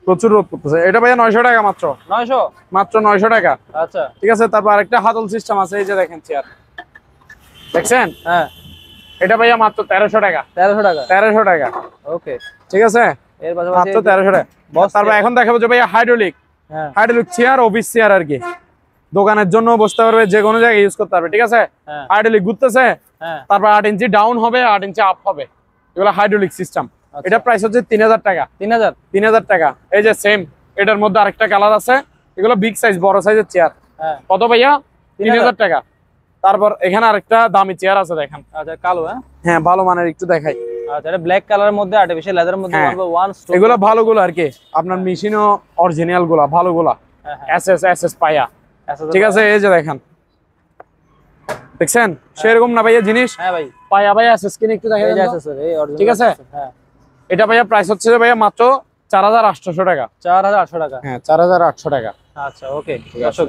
প্রচুর রোদ করতেছে। এটা ভাইয়া 900 টাকা মাত্র। 900 মাত্র 900 টাকা। আচ্ছা, ঠিক আছে? তারপর আরেকটা হাতল সিস্টেম আছে, এই যে দেখেন চেয়ার, দেখছেন? হ্যাঁ, এটা ভাইয়া মাত্র 1300 টাকা। 1300 টাকা। 1300 টাকা, ওকে, ঠিক আছে? এর পাশাপাশি মাত্র 1300 টাকা। তারপর এখন দেখাবো যে ভাইয়া হাইড্রোলিক, হ্যাঁ, হাইড্রোলিক চেয়ার, অফিস চেয়ার আর কি, দোকানের জন্য বসতে পারবে, যে কোনো জায়গায় ইউজ করতে পারবে, ঠিক আছে? হ্যাঁ, হাইড্রোলিক ঘুরতেছে, হ্যাঁ, তারপর 8 ইঞ্চি ডাউন হবে, 8 ইঞ্চি আপ হবে, এগুলো হাইড্রোলিক সিস্টেম। আচ্ছা। এটা প্রাইস হচ্ছে 3000 টাকা। 3000 3000 টাকা। এই যে সেম, এটার মধ্যে আরেকটা কালার আছে, এগুলো বিগ সাইজ, বড় সাইজের চেয়ার। হ্যাঁ, কত ভাইয়া? 3000 টাকা। তারপর এখানে আরেকটা দামি চেয়ার আছে, দেখেন। আচ্ছা, কালো, হ্যাঁ, হ্যাঁ, ভালো মানের, একটু দেখাই। আচ্ছা, এটা ব্ল্যাক কালারের মধ্যে আর্টিফিশিয়াল লেদারের মধ্যে হ্যাঁ, বলবো ওয়ান স্টোন। এগুলো ভালোগুলো আর কি, আপনার মেশিনও অরিজিনাল গুলা, ভালোগুলা, হ্যাঁ, হ্যাঁ, এসএস পায়া, ঠিক আছে? এই যে দেখেন, দেখছেন সেরকম না ভাইয়া জিনিস? হ্যাঁ ভাই, পায়া ভাইয়া এসএস কিনে একটু দেখাই এই যে দেন তো। আছে স্যার, এই অরিজিনাল, ঠিক আছে? হ্যাঁ, এটা ভাইয়া প্রাইস হচ্ছে ভাইয়া মাত্র 4800 টাকা। 4800 টাকা। হ্যাঁ, 4800 টাকা। আচ্ছা, ওকে, দর্শক